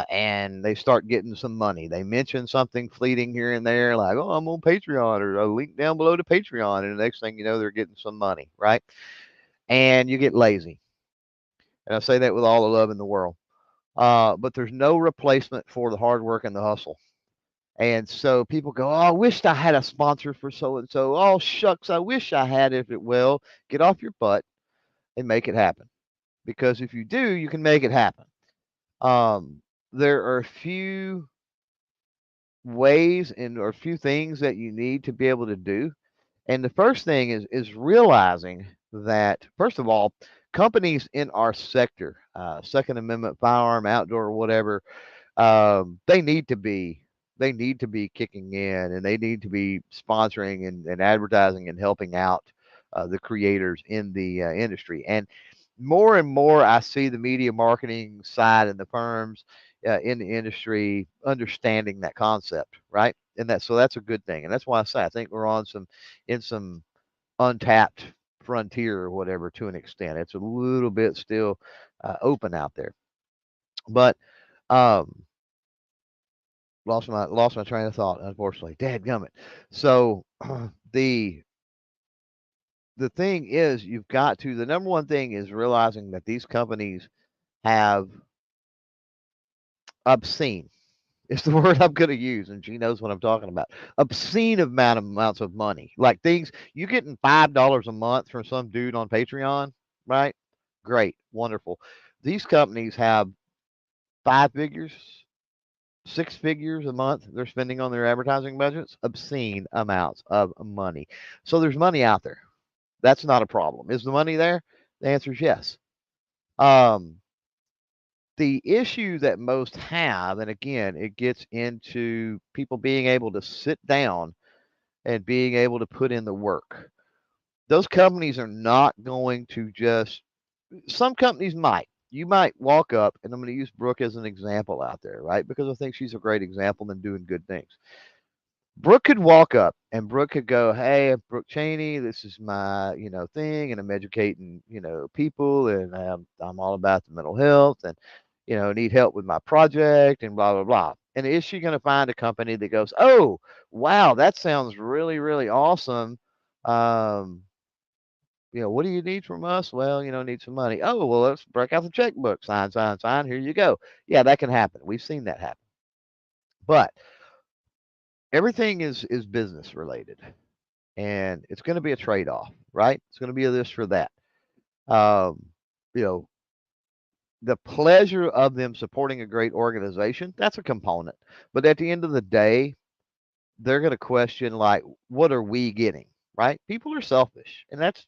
and they start getting some money. They mention something fleeting here and there, like, oh, I'm on Patreon or a link down below to Patreon. And the next thing you know, they're getting some money, right? And you get lazy. And I say that with all the love in the world. But there's no replacement for the hard work and the hustle. And so people go, oh, I wished I had a sponsor for so and so. Oh, shucks, I wish I had if it will. Get off your butt and make it happen. Because if you do, you can make it happen. Um, there are a few ways and or a few things that you need to be able to do. And the first thing is realizing that first of all, companies in our sector, Second Amendment, firearm, outdoor, whatever, they need to be kicking in and they need to be sponsoring and advertising and helping out the creators in the industry. And more I see the media marketing side and the firms in the industry understanding that concept, right? And that's a good thing. And that's why I say I think we're on some untapped frontier or whatever to an extent. It's a little bit still open out there, but um, lost my train of thought, unfortunately. Dadgummit. So the the thing is, you've got to, the number one thing is realizing that these companies have obscene, it's the word I'm going to use, and she knows what I'm talking about. Obscene amounts of money, like things you getting $5 a month from some dude on Patreon, right? Great, wonderful. These companies have 5 figures, 6 figures a month they're spending on their advertising budgets. Obscene amounts of money. So there's money out there. That's not a problem. Is the money there? The answer is yes. Um, the issue that most have, and again, it gets into people being able to sit down and being able to put in the work. Those companies are not going to just, some companies might. You might walk up, and I'm going to use Brooke as an example out there, right? Because I think she's a great example in doing good things. Brooke could walk up and Brooke could go, "Hey, I'm Brooke Cheney. This is my, thing, and I'm educating, people, and I'm all about the mental health, and need help with my project, and blah blah blah." And is she going to find a company that goes, "Oh, wow, that sounds really really awesome. Um, what do you need from us?" Well, need some money. Oh, well, let's break out the checkbook. Sign, sign, sign. Here you go. Yeah, that can happen. We've seen that happen, but everything is business related, and it's going to be a trade off, right? It's going to be a this for that. Um, you know, the pleasure of them supporting a great organization, that's a component. But at the end of the day, they're going to question, like, what are we getting, right? People are selfish, and that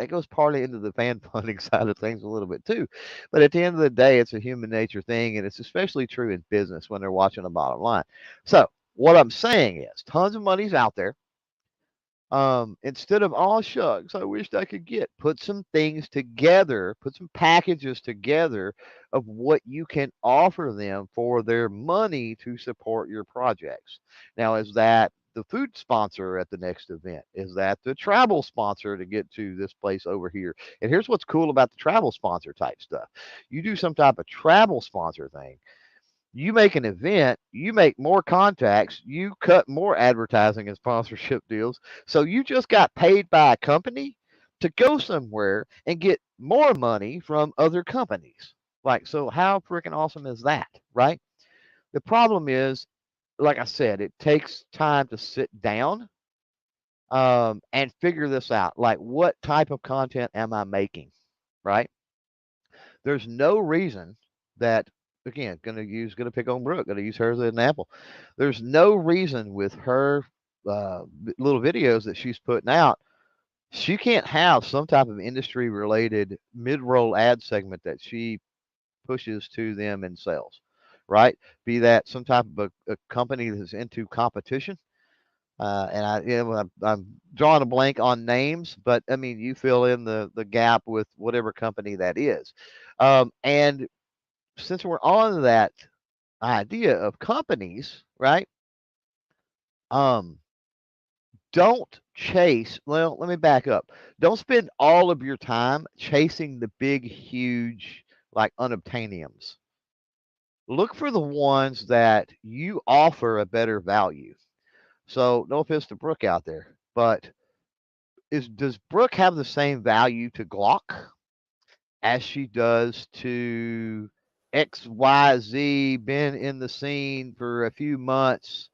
goes partly into the fan funding side of things a little bit too. But at the end of the day, it's a human nature thing, and it's especially true in business when they're watching the bottom line. So what I'm saying is, tons of money's out there. Instead of, "Oh shucks, I wished I could get," put some things together, put some packages together of what you can offer them for their money to support your projects. Now, is that the food sponsor at the next event? Is that the travel sponsor to get to this place over here? And here's what's cool about the travel sponsor type stuff. You do some type of travel sponsor thing, you make an event, you make more contacts, you cut more advertising and sponsorship deals. So you just got paid by a company to go somewhere and get more money from other companies. Like, so how freaking awesome is that, right? The problem is, like I said, it takes time to sit down and figure this out. Like, what type of content am I making, right? There's no reason that, again, gonna pick on Brooke, gonna use her as an example. There's no reason with her little videos that she's putting out, she can't have some type of industry related mid roll ad segment that she pushes to them and sells, right? Be that some type of a company that's into competition. And I'm drawing a blank on names, but I mean, you fill in the gap with whatever company that is. And since we're on that idea of companies, right? Um, don't chase. Well, let me back up. Don't spend all of your time chasing the big, huge, like unobtainiums. Look for the ones that you offer a better value. So, no offense to Brooke out there, but does Brooke have the same value to Glock as she does to XYZ, been in the scene for a few months,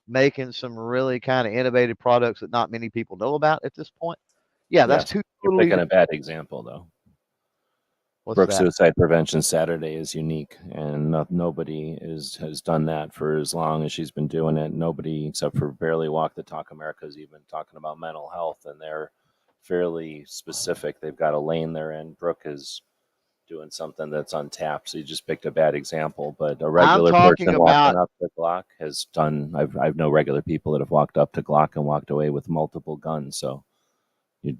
making some really kind of innovative products that not many people know about at this point? Yeah, that's
Yes,
two
you're
totally
picking a
different.
bad example though.
What's
Brooke
that?
Suicide Prevention Saturday is unique, and nobody has done that for as long as she's been doing it. Nobody except for Barely Walk the Talk America has even talking about mental health, and they're fairly specific. They've got a lane they're in. Brooke is doing something that's untapped. So you just picked a bad example, but a
I'm
regular
talking
person walking
about,
up to Glock has done. I've known regular people that have walked up to Glock and walked away with multiple guns. So you,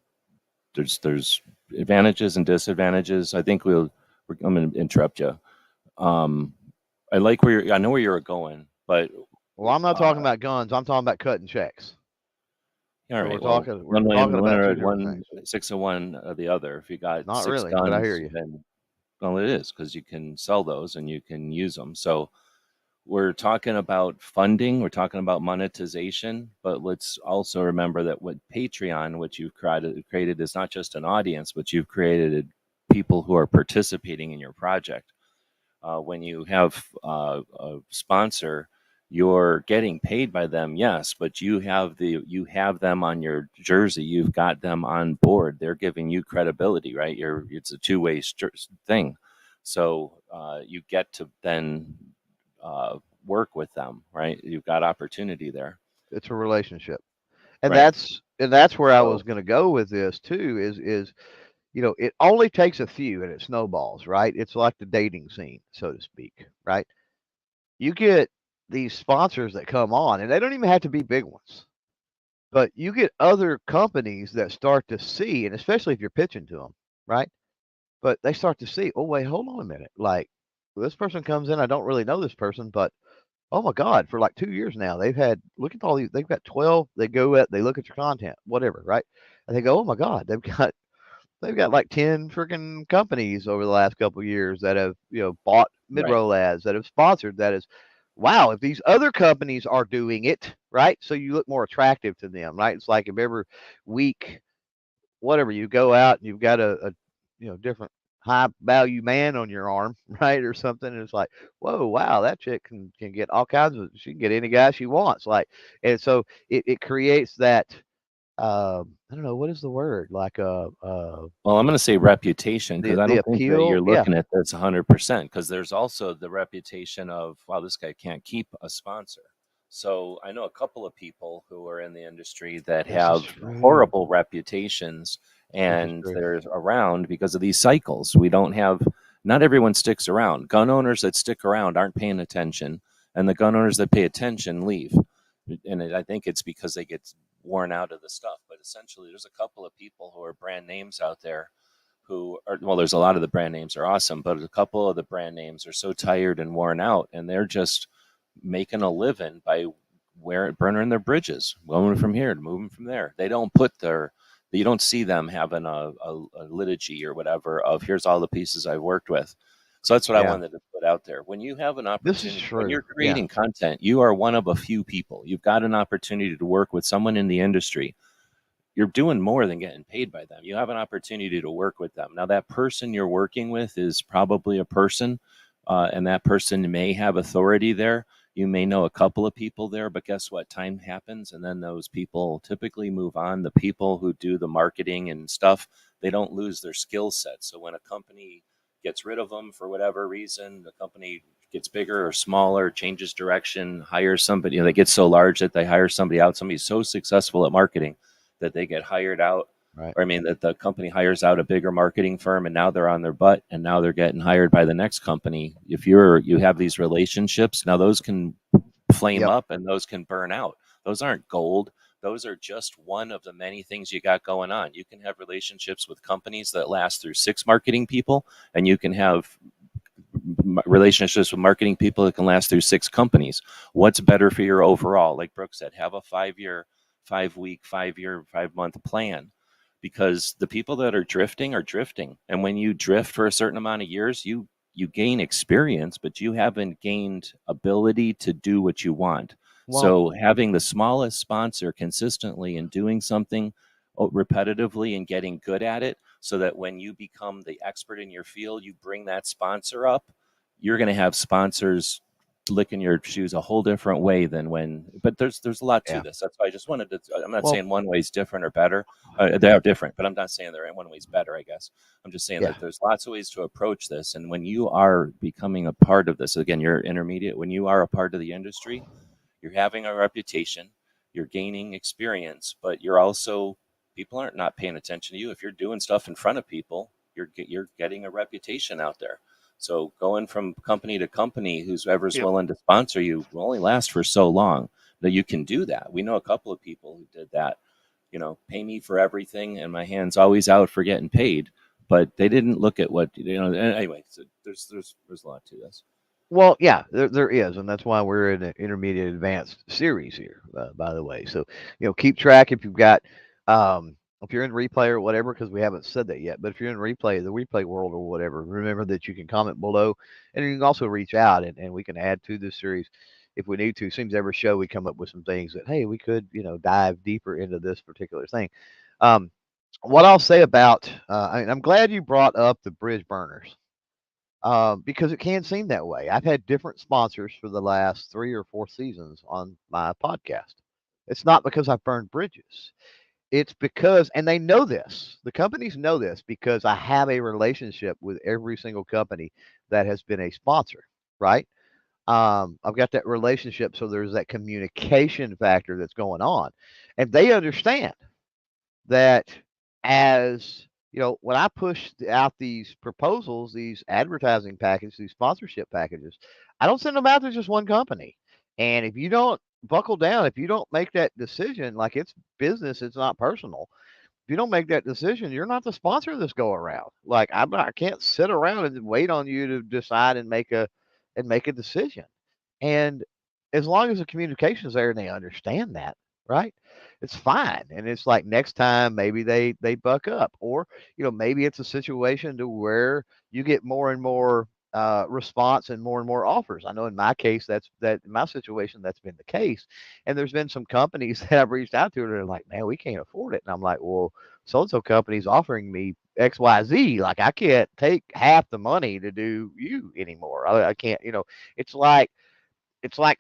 there's advantages and disadvantages. I think I'm going to interrupt you. Um, I like I know where you're going, but
well, I'm not
uh,
talking about guns. I'm talking about cutting checks.
all
So
right. Well,
we're
one way,
talking
one
about two
or
different
one,
things.
six of one or the other. If you got
Not
six
really, but I hear
guns,
you.
then well, it is because you can sell those and you can use them. So we're talking about funding, we're talking about monetization, but let's also remember that what Patreon, what you've created is not just an audience, but you've created people who are participating in your project. When you have a sponsor, you're getting paid by them, yes, but you have them on your jersey. You've got them on board. They're giving you credibility, right? It's a two-way thing. So you get to then uh, work with them, right? You've got opportunity there,
It's a relationship, and
right?
that's where I was
So
going to go with this too. Is it only takes a few and it snowballs, right? It's like the dating scene, so to speak, right? You get these sponsors that come on, and they don't even have to be big ones, but you get other companies that start to see, and especially if you're pitching to them, right? But they start to see, oh wait, hold on a minute, like this person comes in, I don't really know this person, but oh my God, for like 2 years now, they've had look at all these, they've got 12. They go at, they look at your content, whatever, right? And they go, oh my God, they've got like 10 freaking companies over the last couple of years that have, bought
right,
mid-roll ads, that have sponsored, that is, wow, if these other companies are doing it, right? So you look more attractive to them, right? It's like if every week, whatever, you go out and you've got a different high value man on your arm, right? Or something. And it's like, whoa, wow, that chick can get all kinds of, she can get any guy she wants. Like, and so it creates that, I don't know, what is the word? Like,
well, I'm going to say reputation because I
the
don't think that
appeal.
you're
Yeah.
looking at this 100% because there's also the reputation of, wow, this guy can't keep a sponsor. So I know a couple of people who are in the industry that
This is
have
true.
horrible reputations
This is
and
true.
they're around because of these cycles. We don't have, not everyone sticks around. Gun owners that stick around aren't paying attention, and the gun owners that pay attention leave. And I think it's because they get worn out of the stuff. But essentially, there's a couple of people who are brand names out there who are, well, there's a lot of the brand names are awesome, but a couple of the brand names are so tired and worn out, and they're just making a living by burning their bridges, going from here to moving from there. They don't put their, you don't see them having a liturgy or whatever of here's all the pieces I've worked with. So that's what I
Yeah.
wanted to put out there. When you have an
This is
opportunity, when
true.
you're
Yeah.
creating content, you are one of a few people. You've got an opportunity to work with someone in the industry. You're doing more than getting paid by them. You have an opportunity to work with them. Now, that person you're working with is probably a person, and that person may have authority there. You may know a couple of people there, but guess what? Time happens, and then those people typically move on. The people who do the marketing and stuff, they don't lose their skill set. So when a company gets rid of them for whatever reason, the company gets bigger or smaller, changes direction, hires somebody, they get so large that they hire somebody out. Somebody's so successful at marketing that they get hired out,
Right.
or I mean that the company hires out a bigger marketing firm and now they're on their butt and now they're getting hired by the next company. If you have these relationships, now those can flame
Yep.
up and those can burn out. Those aren't gold. Those are just one of the many things you got going on. You can have relationships with companies that last through 6 marketing people, and you can have relationships with marketing people that can last through 6 companies. What's better for your overall? Like Brooke said, have a 5 year, 5 week, 5 year, 5 month plan, because the people that are drifting are drifting. And when you drift for a certain amount of years, you gain experience, but you haven't gained ability to do what you want.
Well,
So having the smallest sponsor consistently and doing something repetitively and getting good at it, so that when you become the expert in your field, you bring that sponsor up, you're going to have sponsors licking your shoes a whole different way than when, but there's a lot to
yeah.
this. That's why I just wanted to, I'm not
Well,
saying one way is different or better. They are different, but I'm not saying they're in one way is better, I guess. I'm just saying
yeah.
that there's lots of ways to approach this. And when you are becoming a part of this, again, you're intermediate, when you are a part of the industry, you're having a reputation, you're gaining experience, but you're also, people aren't not paying attention to you. If you're doing stuff in front of people, you're getting a reputation out there. So going from company to company, whoever's
Yep.
willing to sponsor you will only last for so long. Now you can do that. We know a couple of people who did that. Pay me for everything, and my hand's always out for getting paid. But they didn't look at what. Anyway, so there's a lot to this.
Well, yeah, there is, and that's why we're in an intermediate advanced series here, by the way. So, keep track if you've got, if you're in replay or whatever, because we haven't said that yet, but if you're in replay, the replay world or whatever, remember that you can comment below, and you can also reach out, and we can add to this series if we need to. Seems every show we come up with some things that, hey, we could, dive deeper into this particular thing. Um, what I'll say about, I'm glad you brought up the bridge burners, because it can seem that way. I've had different sponsors for the last 3 or 4 seasons on my podcast. It's not because I've burned bridges. It's because, and they know this, the companies know this because I have a relationship with every single company that has been a sponsor, right? I've got that relationship, so there's that communication factor that's going on. And they understand that, as when I push out these proposals, these advertising packages, these sponsorship packages, I don't send them out to just one company. And if you don't buckle down, if you don't make that decision, like, it's business, it's not personal. If you don't make that decision, you're not the sponsor of this go around. Like, I can't sit around and wait on you to decide and make a decision. And as long as the communication is there and they understand that, right? It's fine. And it's like, next time maybe they buck up, or maybe it's a situation to where you get more and more response and more offers. I know in my case, that in my situation, that's been the case. And there's been some companies that I've reached out to, and they're like, man, we can't afford it. And I'm like, well, so and so company's offering me XYZ. Like, I can't take half the money to do you anymore. I can't. It's like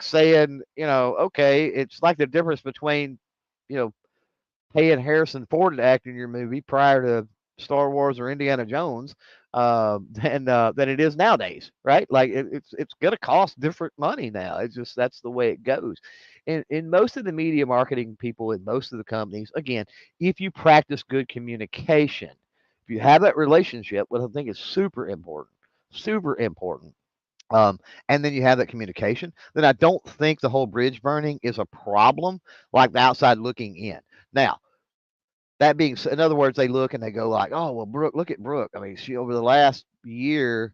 saying, okay, it's like the difference between, you know, paying Harrison Ford to act in your movie prior to Star Wars or Indiana Jones, than it is nowadays, right? Like, it's gonna cost different money now. It's just, that's the way it goes. In most of the media marketing people in most of the companies, again, if you practice good communication, if you have that relationship, what I think is super important, um, and then you have that communication, then I don't think the whole bridge burning is a problem, like the outside looking in. Now, that being said, in other words, they look and they go like, "Oh, well, Brooke, look at Brooke. I mean, she, over the last year,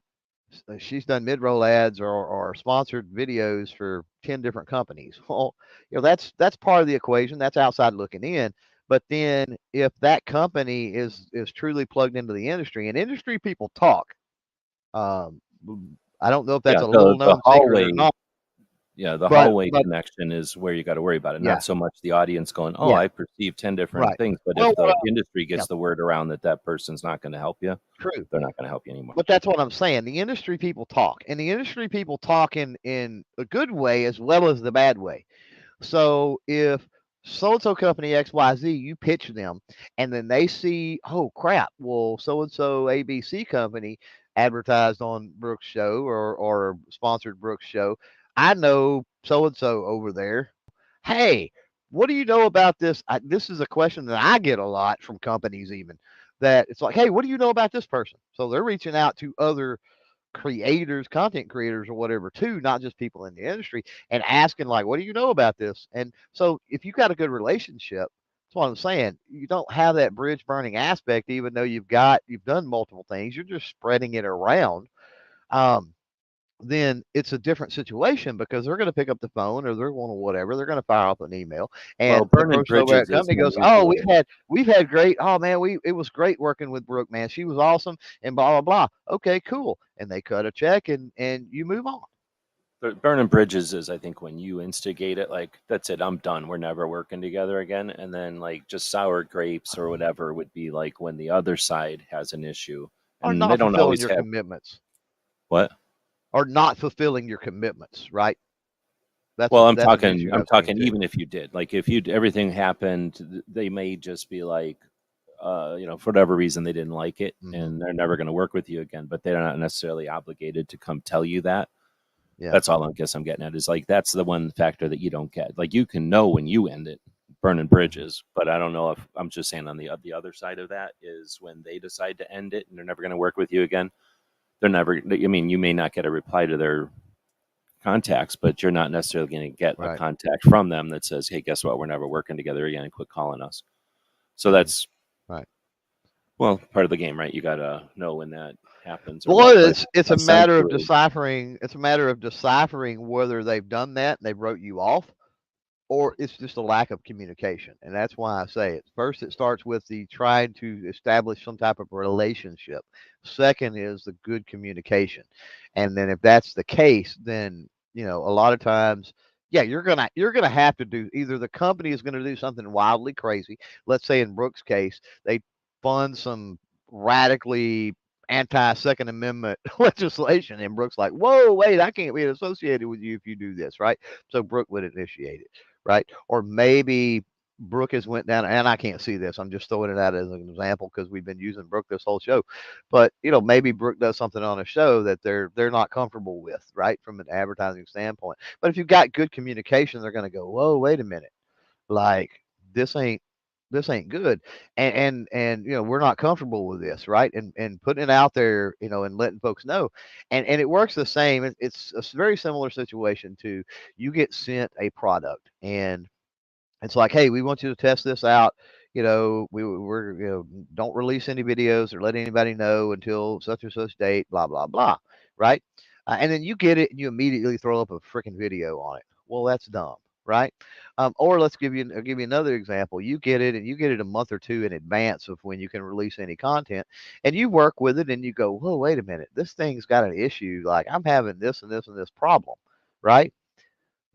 she's done mid-roll ads or sponsored videos for 10 different companies." Well, that's part of the equation. That's outside looking in. But then, if that company is truly plugged into the industry, and industry people talk, um, I don't know if that's
Yeah,
a little
the
known secret or
hallway.
not,
Yeah, the
but
hallway connection is where you got to worry about it.
yeah,
Not so much the audience going, "Oh,
yeah,
I perceive 10 different
right.
things." But
Well,
if the industry
yeah,
gets the word around that that person's not going to help you,
true.
they're not going to help you anymore.
But that's what I'm saying. The industry people talk, and the industry people talk in a good way as well as the bad way. So if so and so company XYZ, you pitch them, and then they see, oh crap, well, so and so ABC company advertised on Brooks' show, or sponsored Brooks' show. I know so and so over there. Hey, what do you know about this? This is a question that I get a lot from companies, even, that it's like, hey, what do you know about this person? So they're reaching out to other creators, content creators, or whatever, too, not just people in the industry, and asking, like, what do you know about this? And so if you've got a good relationship, that's what I'm saying. You don't have that bridge burning aspect, even though you've done multiple things. You're just spreading it around. Um, then it's a different situation, because they're going to pick up the phone, or they're going to whatever. They're going to fire up an email,
Well,
and the
burning
person over at
bridges
the
is
company
when
goes,
you
"Oh,
do
we've
it.
had we've had great. Oh man, it was great working with Brooke. Man, she was awesome." And blah blah blah. Okay, cool. And they cut a check, and you move on.
But burning bridges is, I think, when you instigate it, like, that's it, I'm done. We're never working together again. And then, like, just sour grapes or whatever would be like when the other side has an issue.
Or
And they
not
don't
fulfilling
always
your
have
commitments,
what?
or not fulfilling your commitments, right?
Well,
That's an issue
I'm
I've seen
talking
too.
even if you did, like, if you everything happened, they may just be like, for whatever reason they didn't like it,
Hmm.
and they're never going to work with you again. But they're not necessarily obligated to come tell you that.
Yeah.
That's all I guess I'm getting at, is like, that's the one factor that you don't get. Like, you can know when you end it, burning
Hmm.
bridges, but I don't know if, I'm just saying, on the other side of that is when they decide to end it and they're never going to work with you again. They're never. I mean, you may not get a reply to their contacts, but you're not necessarily going to get a
Right.
contact from them that says, "Hey, guess what? We're never working together again, and quit calling us." So
Hmm.
that's,
Right.
well, part of the game, right? You got to know when that happens or
Well,
what. But
it's a matter of
essentially,
deciphering. It's a matter of deciphering whether they've done that and they wrote you off, or it's just a lack of communication. And that's why I say it. First, it starts with the trying to establish some type of relationship. Second is the good communication. And then if that's the case, then, a lot of times, yeah, you're gonna have to do, either the company is gonna do something wildly crazy. Let's say in Brooks' case, they fund some radically anti-Second Amendment legislation, and Brooks like, whoa, wait, I can't be associated with you if you do this, right? So Brooke would initiate it, right? Or maybe Brooke has went down, and I can't see this. I'm just throwing it out as an example because we've been using Brooke this whole show. But maybe Brooke does something on a show that they're not comfortable with, right, from an advertising standpoint. But if you've got good communication, they're going to go, whoa, wait a minute, like this ain't this ain't good, and we're not comfortable with this, right? And putting it out there, and letting folks know, and it works the same. It's a very similar situation to, you get sent a product, and it's like, hey, we want you to test this out. We're don't release any videos or let anybody know until such and such date, blah blah blah, right? And then you get it and you immediately throw up a freaking video on it. Well, that's dumb, right? Or I'll give you another example. You get it and you get it a month or two in advance of when you can release any content, and you work with it and you go, whoa, wait a minute, this thing's got an issue. Like, I'm having this and this and this problem, right?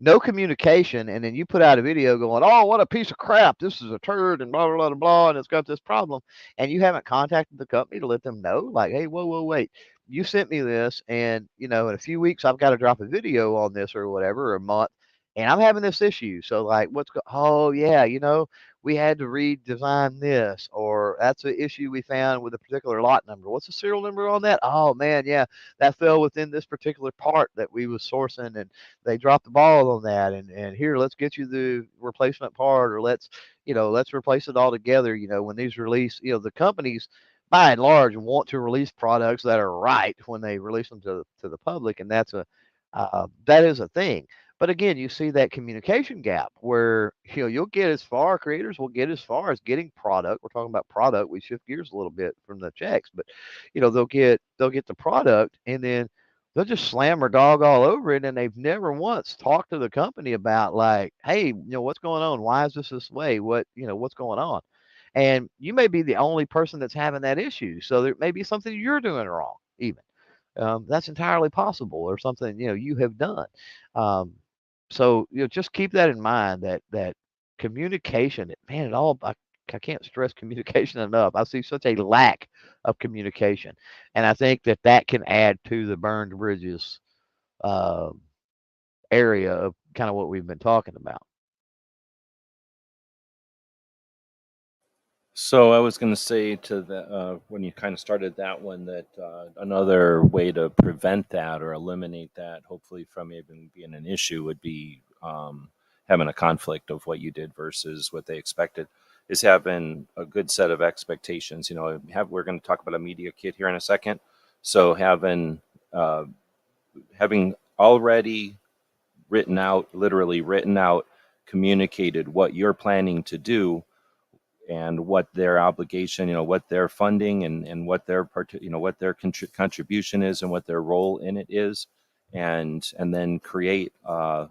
No communication, and then you put out a video going, "Oh, what a piece of crap! This is a turd," and blah blah blah blah, and it's got this problem, and you haven't contacted the company to let them know, like, "Hey, whoa, whoa, wait! You sent me this, and in a few weeks I've got to drop a video on this or whatever, or a month, and I'm having this issue. So, like, oh yeah, we had to redesign this, or that's an issue we found with a particular lot number. What's the serial number on that? Oh man, yeah, that fell within this particular part that we was sourcing, and they dropped the ball on that, and here, let's get you the replacement part, or let's replace it all together. When these release, the companies by and large want to release products that are right when they release them to the public, and that is a thing. But again, you see that communication gap where you'll get as far, creators will get as far as getting product. We're talking about product. We shift gears a little bit from the checks, but they'll get the product, and then they'll just slam their dog all over it, and they've never once talked to the company about, like, hey, what's going on? Why is this way? What's going on? And you may be the only person that's having that issue, so there may be something you're doing wrong, even. That's entirely possible, or something you have done. Um, so just keep that in mind, that communication, man, I can't stress communication enough. I see such a lack of communication, and I think that can add to the burned bridges uh, area of kind of what we've been talking about.
So I was going to say to the when you kind of started that one, that another way to prevent that or eliminate that, hopefully from even being an issue, would be having a conflict of what you did versus what they expected. Is having a good set of expectations. We're going to talk about a media kit here in a second. So uh, having already literally written out, communicated what you're planning to do, and what their obligation, what their funding, and what their what their contribution is, and what their role in it is, and then create a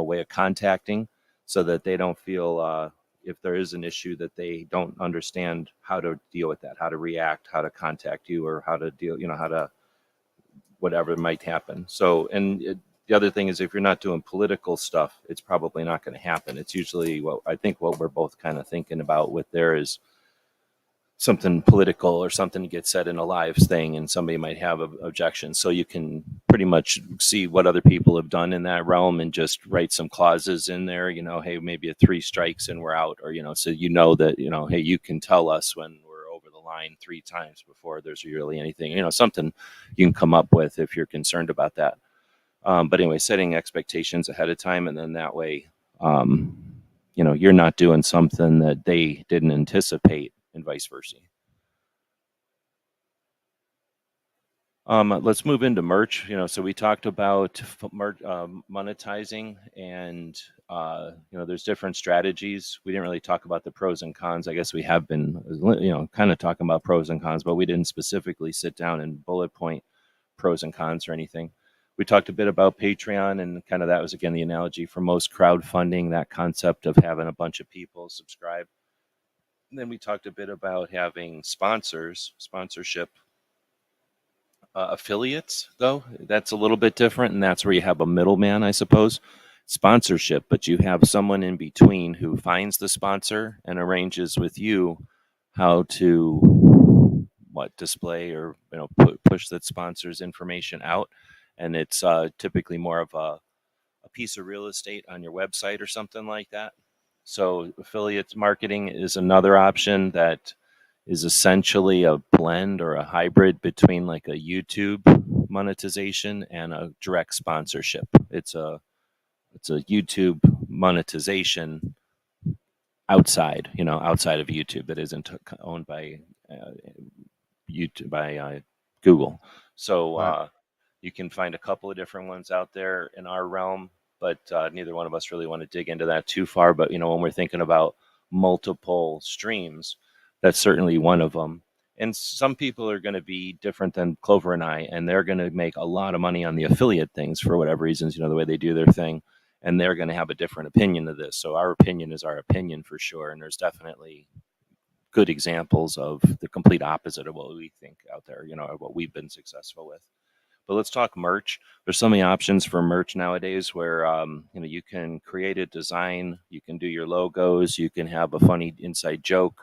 way of contacting, so that they don't feel, if there is an issue, that they don't understand how to deal with that, how to react, how to contact you, or how to deal, how to whatever might happen. So, the other thing is, if you're not doing political stuff, it's probably not going to happen. It's usually what we're both kind of thinking about with there is something political or something to get said in a live thing, and somebody might have objections. So you can pretty much see what other people have done in that realm and just write some clauses in there, hey, maybe a 3 strikes and we're out, or, so that, hey, you can tell us when we're over the line 3 times before there's really anything, something you can come up with if you're concerned about that. But anyway, setting expectations ahead of time, and then that way, you're not doing something that they didn't anticipate, and vice versa. Let's move into merch. So we talked about merch, monetizing, and there's different strategies. We didn't really talk about the pros and cons. I guess we have been, kind of talking about pros and cons, but we didn't specifically sit down and bullet point pros and cons or anything. We talked a bit about Patreon, and kind of that was again the analogy for most crowdfunding, that concept of having a bunch of people subscribe. And then we talked a bit about having sponsorship. Affiliates, though, that's a little bit different, and that's where you have a middleman, I suppose. Sponsorship, but you have someone in between who finds the sponsor and arranges with you how to display or push that sponsor's information out, and it's typically more of a piece of real estate on your website or something like that. So affiliate marketing is another option that is essentially a blend or a hybrid between like a YouTube monetization and a direct sponsorship. It's a YouTube monetization outside of YouTube that isn't owned by YouTube by Google. So
Right.
you can find a couple of different ones out there in our realm, but neither one of us really want to dig into that too far. But when we're thinking about multiple streams, that's certainly one of them. And some people are going to be different than Clover and I, and they're going to make a lot of money on the affiliate things for whatever reasons, the way they do their thing, and they're going to have a different opinion of this. So our opinion is our opinion for sure, and there's definitely good examples of the complete opposite of what we think out there, what we've been successful with. But let's talk merch. There's so many options for merch nowadays where you can create a design, you can do your logos, you can have a funny inside joke.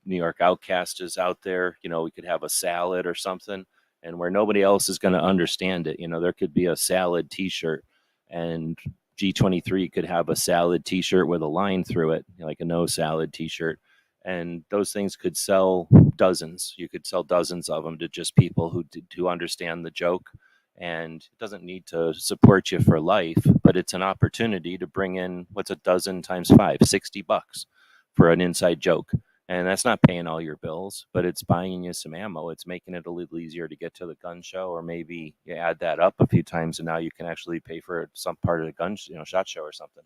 New York Outcast is out there. We could have a salad or something, and where nobody else is going to understand it. There could be a salad T-shirt, and G23 could have a salad T-shirt with a line through it, like a no salad T-shirt. And those things could sell dozens. You could sell dozens of them to just people who understand the joke. And it doesn't need to support you for life, but it's an opportunity to bring in, what's a dozen times five, $60 for an inside joke. And that's not paying all your bills, but it's buying you some ammo. It's making it a little easier to get to the gun show, or maybe you add that up a few times and now you can actually pay for some part of the gun, shot show or something.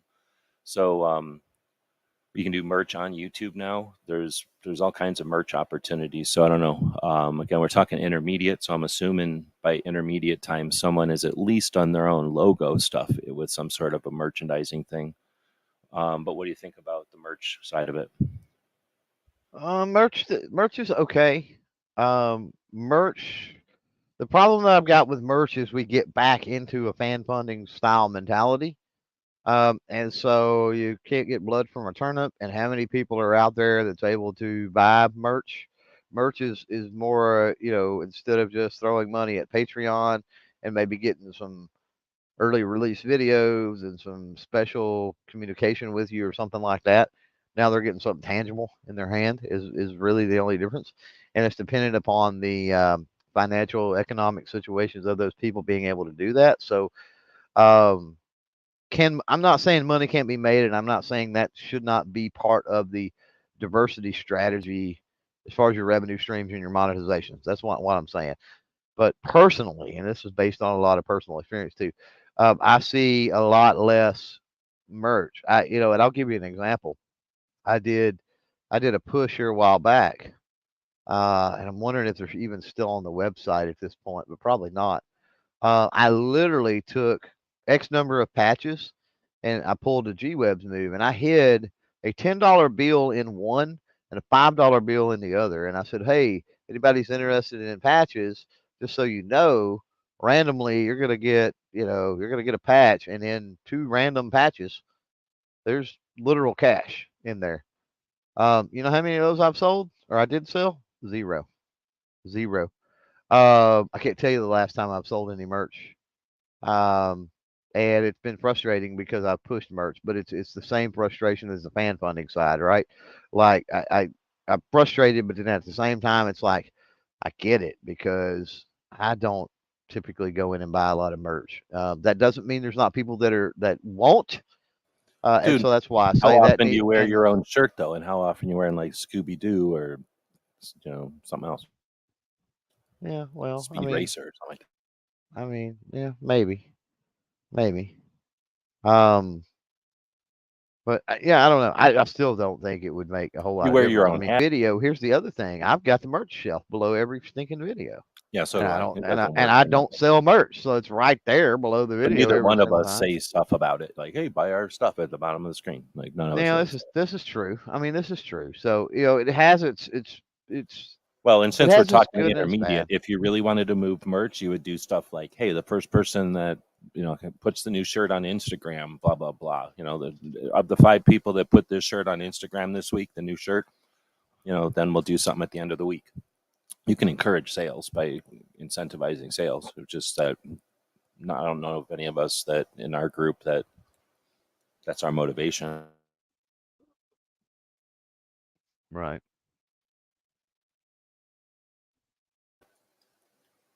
So, you can do merch on YouTube now. There's all kinds of merch opportunities. So I don't know. Again, we're talking intermediate. So I'm assuming by intermediate time, someone has at least done their own logo stuff with some sort of a merchandising thing. But what do you think about the merch side of it?
Merch is okay. Merch. The problem that I've got with merch is we get back into a fan funding style mentality. And so you can't get blood from a turnip. And how many people are out there that's able to buy merch? Merch is more, instead of just throwing money at Patreon and maybe getting some early release videos and some special communication with you or something like that. Now they're getting something tangible in their hand is really the only difference, and it's dependent upon the financial economic situations of those people being able to do that. So um, I'm not saying money can't be made, and I'm not saying that should not be part of the diversity strategy as far as your revenue streams and your monetizations. That's what I'm saying. But personally, and this is based on a lot of personal experience too, I see a lot less merch. And I'll give you an example. I did, I did a push here a while back, and I'm wondering if they're even still on the website at this point, but probably not. I literally took X number of patches, and I pulled a G-Webs move, and I hid a $10 bill in one and a $5 bill in the other, and I said, "Hey, anybody's interested in patches, just so you know, randomly you're gonna get a patch, and then two random patches. There's literal cash in there. You know how many of those I've sold or I did sell? Zero, zero. I can't tell you the last time I've sold any merch. Um, and it's been frustrating because I've pushed merch, but it's the same frustration as the fan funding side, right? Like I'm frustrated, but then at the same time, it's like I get it because I don't typically go in and buy a lot of merch. That doesn't mean there's not people that won't, and
Dude,
so that's why I
how
say that
often do
need
you wear
and
your own shirt though, and how often you wearing like Scooby Doo or something else,
yeah, well,
Speed Racer or something like that?
yeah, maybe. Um, But yeah, I don't know. I still don't think it would make a whole lot
You
of
wear your
difference. I
own
mean,
hat.
video. Here's the other thing. I've got the merch shelf below every stinking video.
Yeah, so
And
do
I
I.
don't
It
and
doesn't work
I
for me.
don't sell merch, so it's right there below the
But
video
neither
every
one of
single
us
time.
say stuff about it. Like, hey, buy our stuff at the bottom of the screen. Like, none of us
Now
really say.
this is true. I mean, this is true. So it has it's
Well, and
it
since we're
has its
talking
good and its
intermediate,
bad.
if you really wanted to move merch, you would do stuff like, hey, the first person that puts the new shirt on Instagram, blah blah blah. Of the 5 people that put this shirt on Instagram this week, the new shirt, then we'll do something at the end of the week. You can encourage sales by incentivizing sales. It's just that I don't know of any of us that in our group that's our motivation.
Right.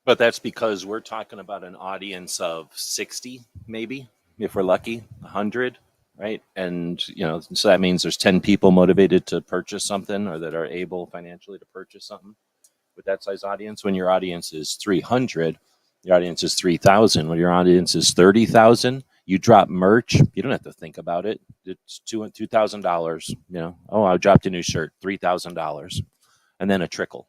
But that's because we're talking about an audience of 60, maybe, if we're lucky, 100, right? And, so that means there's 10 people motivated to purchase something or that are able financially to purchase something with that size audience. When your audience is 300, your audience is 3,000. When your audience is 30,000, you drop merch. You don't have to think about it. It's $2,000. Oh, I dropped a new shirt, $3,000, and then a trickle,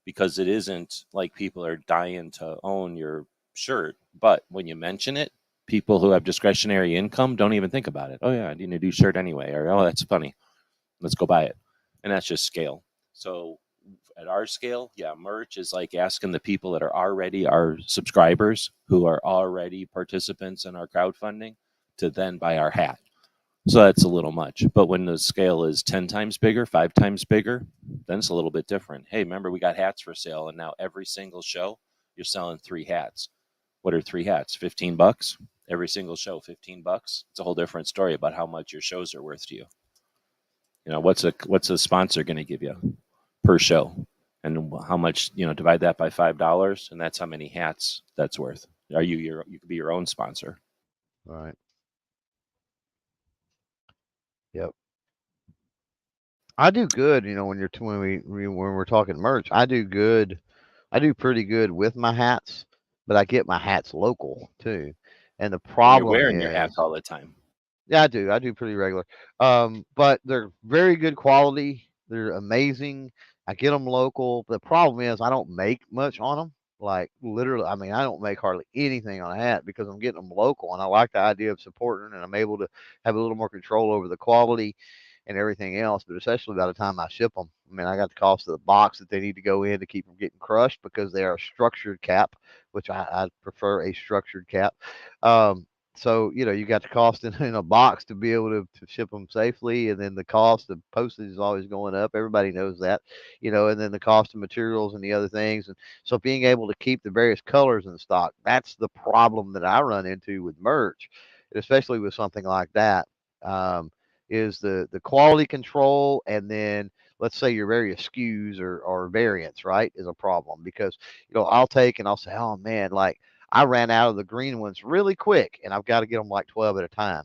because it isn't like people are dying to own your shirt. But when you mention it, people who have discretionary income don't even think about it. Oh, yeah, I need a new shirt anyway. Or, oh, that's funny. Let's go buy it. And that's just scale. So at our scale, yeah, merch is like asking the people that are already our subscribers, who are already participants in our crowdfunding, to then buy our hat. So that's a little much. But when the scale is 10 times bigger, 5 times bigger, then it's a little bit different. Hey, remember, we got hats for sale. And now every single show, you're selling 3 hats. What are 3 hats? $15? Every single show, $15. It's a whole different story about how much your shows are worth to you. What's a sponsor going to give you per show? And how much, divide that by $5, and that's how many hats that's worth. You could be your own sponsor.
Right. Yep. I do good, when we're talking merch. I do good. I do pretty good with my hats, but I get my hats local too. And the
And you're
problem
wearing your hats
is,
all the time.
yeah, I do. I do pretty regular. But they're very good quality. They're amazing. I get them local. The problem is I don't make much on them. Like literally, I mean, I don't make hardly anything on a hat because I'm getting them local, and I like the idea of supporting, and I'm able to have a little more control over the quality and everything else. But especially by the time I ship them, I mean, I got the cost of the box that they need to go in to keep them getting crushed because they are a structured cap, which I prefer a structured cap. Um, so you got the cost in a box to be able to ship them safely, and then the cost of postage is always going up. Everybody knows that, and then the cost of materials and the other things. And so being able to keep the various colors in stock, that's the problem that I run into with merch, especially with something like that. Um, is the quality control, and then let's say your various SKUs or variants, right, is a problem because I'll take and I'll say, oh man, like I ran out of the green ones really quick, and I've got to get them like 12 at a time.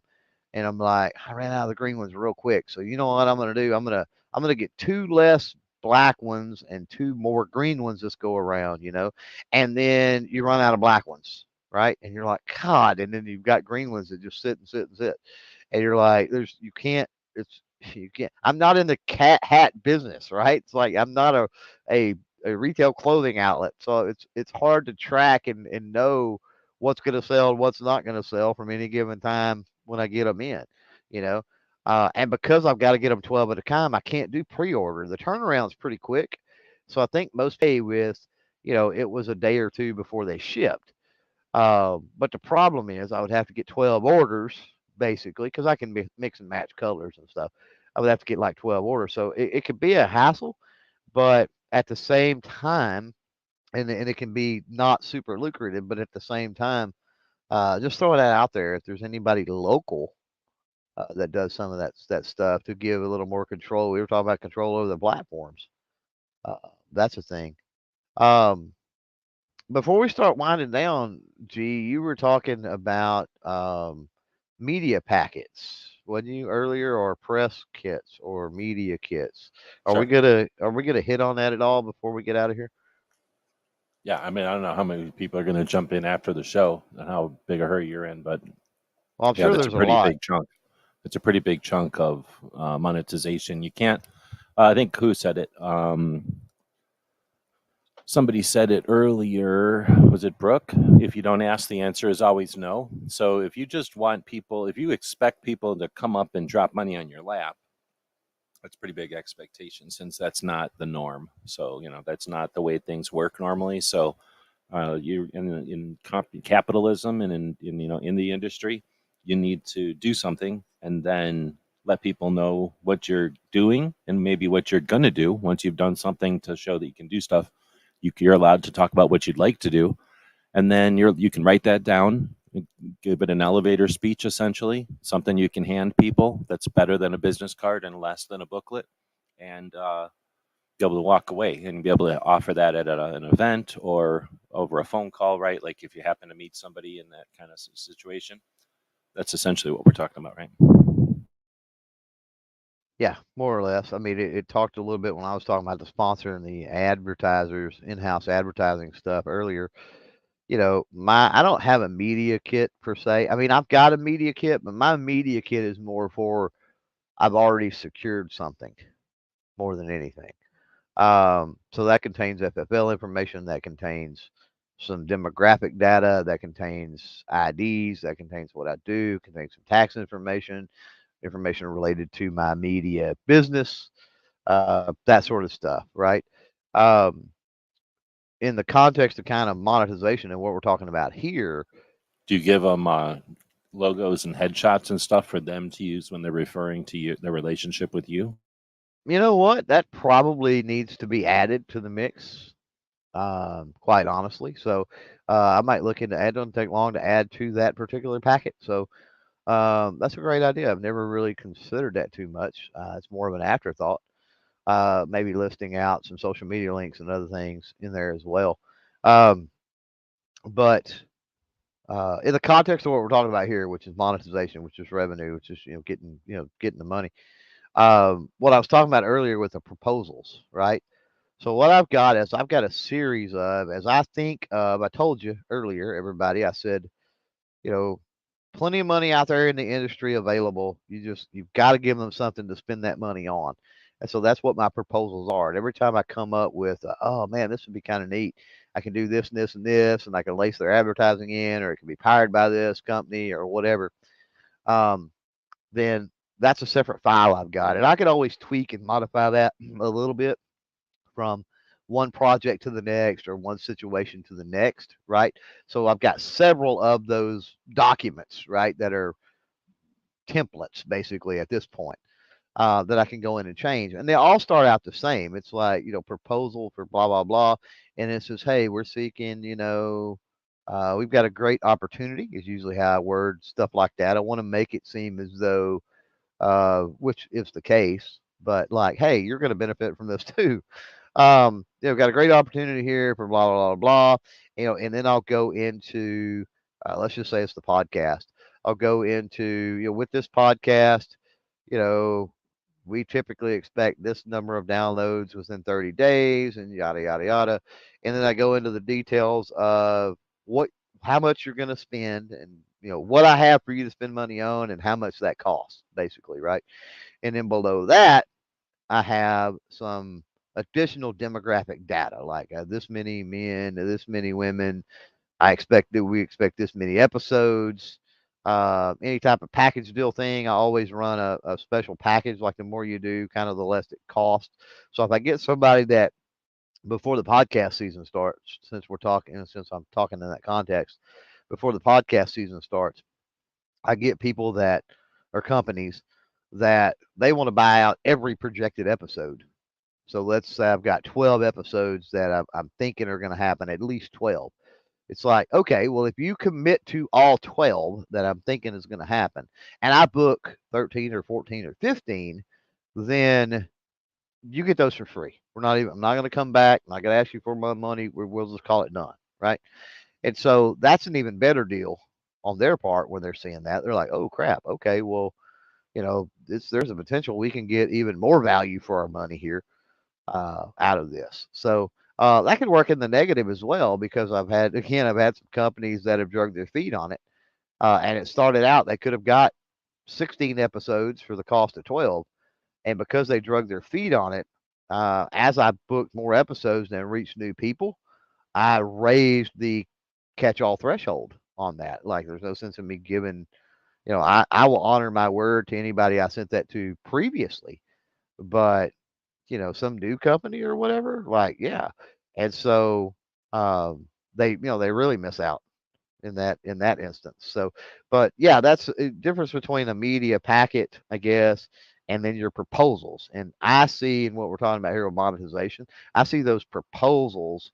And I'm like, I ran out of the green ones real quick. So you know what I'm gonna do? I'm gonna get 2 less black ones and 2 more green ones this go around, and then you run out of black ones, right? And you're like, God, and then you've got green ones that just sit and sit and sit, and you're like, you can't, it's you can't. I'm not in the cat hat business, right? It's like I'm not a a retail clothing outlet. So it's hard to track and know what's going to sell and what's not going to sell from any given time when I get them in, you know. And because I've got to get them 12 at a time, I can't do pre-order. The turnaround's pretty quick. So I think most pay with, it was a day or two before they shipped. But the problem is I would have to get 12 orders basically because I can mix and match colors and stuff. I would have to get like 12 orders. So it could be a hassle, but at the same time, and it can be not super lucrative, but at the same time, just throwing that out there. If there's anybody local that does some of that stuff to give a little more control, we were talking about control over the platforms. Uh, that's a thing. Um, Before we start winding down, G, you were talking about media packets, wasn't you earlier, or press kits or media kits?
Sure.
Are we gonna hit on that at all before we get out of here?
Yeah, I mean, I don't know how many people are going to jump in after the show and how big a hurry you're in, but
Well, I'm
yeah,
sure
that's a
there's a
pretty
lot.
big chunk. It's a pretty big chunk of monetization. You can't. I think who said it?
somebody said it earlier. Was it Brooke? If you don't ask, the answer is always no. So if you just want people, if you expect people to come up and drop money on your lap, that's pretty big expectation since that's not the norm. So, that's not the way things work normally. So, you in capitalism and in the industry, you need to do something and then let people know what you're doing and maybe what you're gonna do. Once you've done something to show that you can do stuff, you're allowed to talk about what you'd like to do, and then you can write that down, give it an elevator speech, essentially something you can hand people that's better than a business card and less than a booklet, and be able to walk away and be able to offer that at an event or over a phone call, right? Like if you happen to meet somebody in that kind of situation, that's essentially what we're talking about, right?
Yeah, more or less. I mean, it talked a little bit when I was talking about the sponsor and the advertisers, in-house advertising stuff earlier. I don't have a media kit per se. I mean, I've got a media kit, but my media kit is more for I've already secured something more than anything. So that contains FFL information, that contains some demographic data, that contains IDs, that contains what I do, contains some tax information, information related to my media business, that sort of stuff, right? Um, in the context of kind of monetization and what we're talking about here,
Do you give them logos and headshots and stuff for them to use when they're referring to you, their relationship with you?
you know what? That probably needs to be added to the mix, quite honestly. So I might look into it. Doesn't take long to add to that particular packet. So that's a great idea. I've never really considered that too much. It's more of an afterthought. Maybe listing out some social media links and other things in there as well. Um, but in the context of what we're talking about here, which is monetization, which is revenue, which is getting the money. What I was talking about earlier with the proposals, right? So what I've got a series of, as I think of, I told you earlier, everybody, I said, you know, plenty of money out there in the industry available. You've got to give them something to spend that money on. And so that's what my proposals are. And every time I come up with, oh man, this would be kind of neat. I can do this and this and this, and I can lace their advertising in, or it can be powered by this company or whatever. Um, then that's a separate file I've got, and I could always tweak and modify that a little bit from one project to the next or one situation to the next, right? So I've got several of those documents, right, that are templates basically at this point, that I can go in and change. And they all start out the same. It's like, proposal for blah, blah, blah. And it says, hey, we're seeking, we've got a great opportunity, is usually how I word stuff like that. I want to make it seem as though, which is the case, but like, hey, you're going to benefit from this too. Got a great opportunity here for blah, blah, blah, blah, and then I'll go into, let's just say it's the podcast. I'll go into, with this podcast, you know, we typically expect this number of downloads within 30 days and yada, yada, yada. And then I go into the details of how much you're going to spend and, what I have for you to spend money on and how much that costs, basically, right? And then below that, I have some additional demographic data, like this many men, this many women. We expect this many episodes. Any type of package deal thing, I always run a special package. Like the more you do, kind of the less it costs. So if I get somebody that before the podcast season starts, since I'm talking in that context, before the podcast season starts, I get people that are companies that they want to buy out every projected episode. So let's say I've got 12 episodes that I'm thinking are going to happen, at least 12. It's like, okay, well, if you commit to all 12 that I'm thinking is going to happen, and I book 13 or 14 or 15, then you get those for free. I'm not going to come back. I'm not going to ask you for my money. We'll just call it done. Right. And so that's an even better deal on their part when they're seeing that. They're like, oh, crap. Okay, well, there's a potential we can get even more value for our money here, out of this. So that could work in the negative as well, because I've had some companies that have drugged their feet on it. And it started out, they could have got 16 episodes for the cost of 12. And because they drug their feet on it, as I booked more episodes and reached new people, I raised the catch-all threshold on that. Like, there's no sense in me giving, I will honor my word to anybody I sent that to previously, but some new company or whatever, like, yeah. And so, they really miss out in that instance. So, but yeah, that's a difference between a media packet, I guess, and then your proposals. And I see in what we're talking about here with monetization, I see those proposals,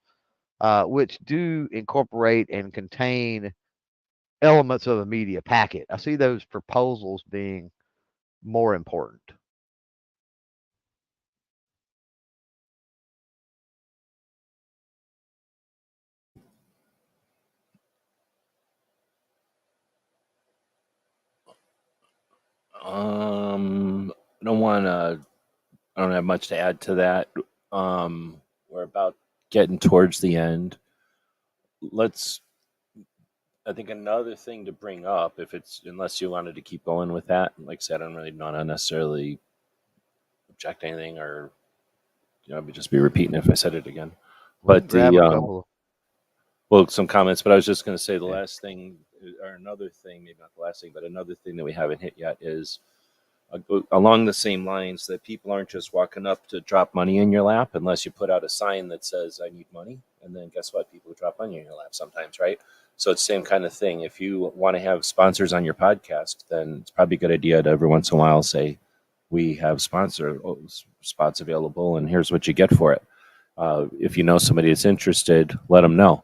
which do incorporate and contain elements of a media packet. I see those proposals being more important.
I don't want to. I don't have much to add to that. We're about getting towards the end. Let's. I think another thing to bring up, if it's unless you wanted to keep going with that, like I said, I don't really want to necessarily object anything, or I would just be repeating if I said it again.
We can
But
grab
the
a couple of,
well, some comments. But I was just going to say the
yeah.
last thing, or another thing, maybe not the last thing, but another thing that we haven't hit yet is along the same lines that people aren't just walking up to drop money in your lap unless you put out a sign that says I need money, and then guess what, people drop money in your lap sometimes, right? So it's the same kind of thing. If you want to have sponsors on your podcast, then it's probably a good idea to every once in a while say we have sponsor spots available and here's what you get for it. If you know somebody that's interested, let them know.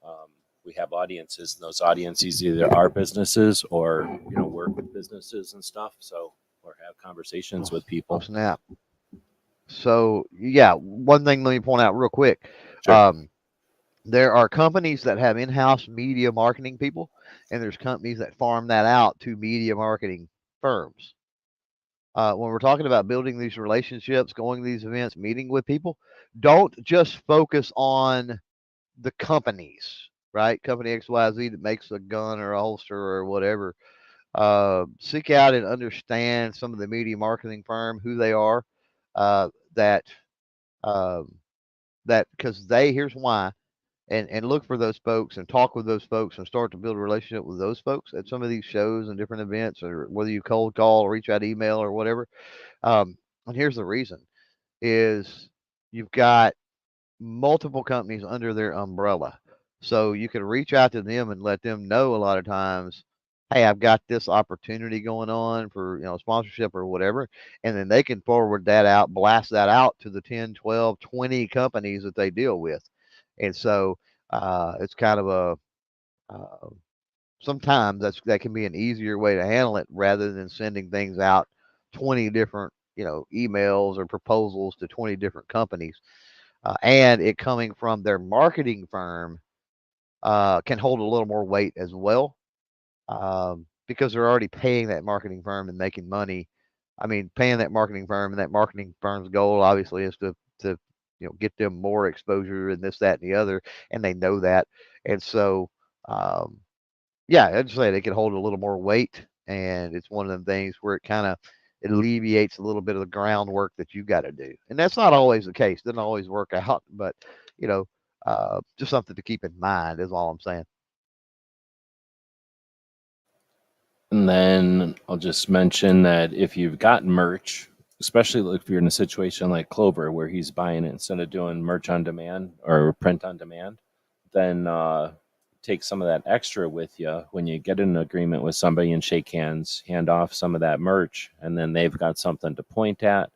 um, we have audiences, and those audiences either are businesses or work with businesses and stuff, so or have conversations
Oh,
with
oh
people.
snap. So yeah, one thing let me point out real quick.
Sure.
Um, there are companies that have in-house media marketing people, and there's companies that farm that out to media marketing firms. When we're talking about building these relationships, going to these events, meeting with people, don't just focus on the companies, right? Company XYZ that makes a gun or a holster or whatever. Seek out and understand some of the media marketing firm, who they are, that um, that because here's why, and look for those folks and talk with those folks and start to build a relationship with those folks at some of these shows and different events, or whether you cold call or reach out email or whatever. And here's the reason: is you've got multiple companies under their umbrella. So you can reach out to them and let them know a lot of times, hey, I've got this opportunity going on for, sponsorship or whatever. And then they can forward that out, blast that out to the 10, 12, 20 companies that they deal with. And so it's kind of uh, sometimes that can be an easier way to handle it rather than sending things out 20 different, emails or proposals to 20 different companies, and it coming from their marketing firm can hold a little more weight as well, because they're already paying that marketing firm and making money. I mean, paying that marketing firm, and that marketing firm's goal obviously is to get them more exposure and this, that, and the other, and they know that, and so um, yeah, I'd say they can hold a little more weight, and it's one of them things where it alleviates a little bit of the groundwork that you got to do, and that's not always the case. Doesn't always work out, but you know, just something to keep in mind is all I'm saying.
And then I'll just mention that if you've got merch, especially if you're in a situation like Clover where he's buying it instead of doing merch on demand or print on demand, then take some of that extra with you when you get in an agreement with somebody and shake hands, hand off some of that merch, and then they've got something to point at,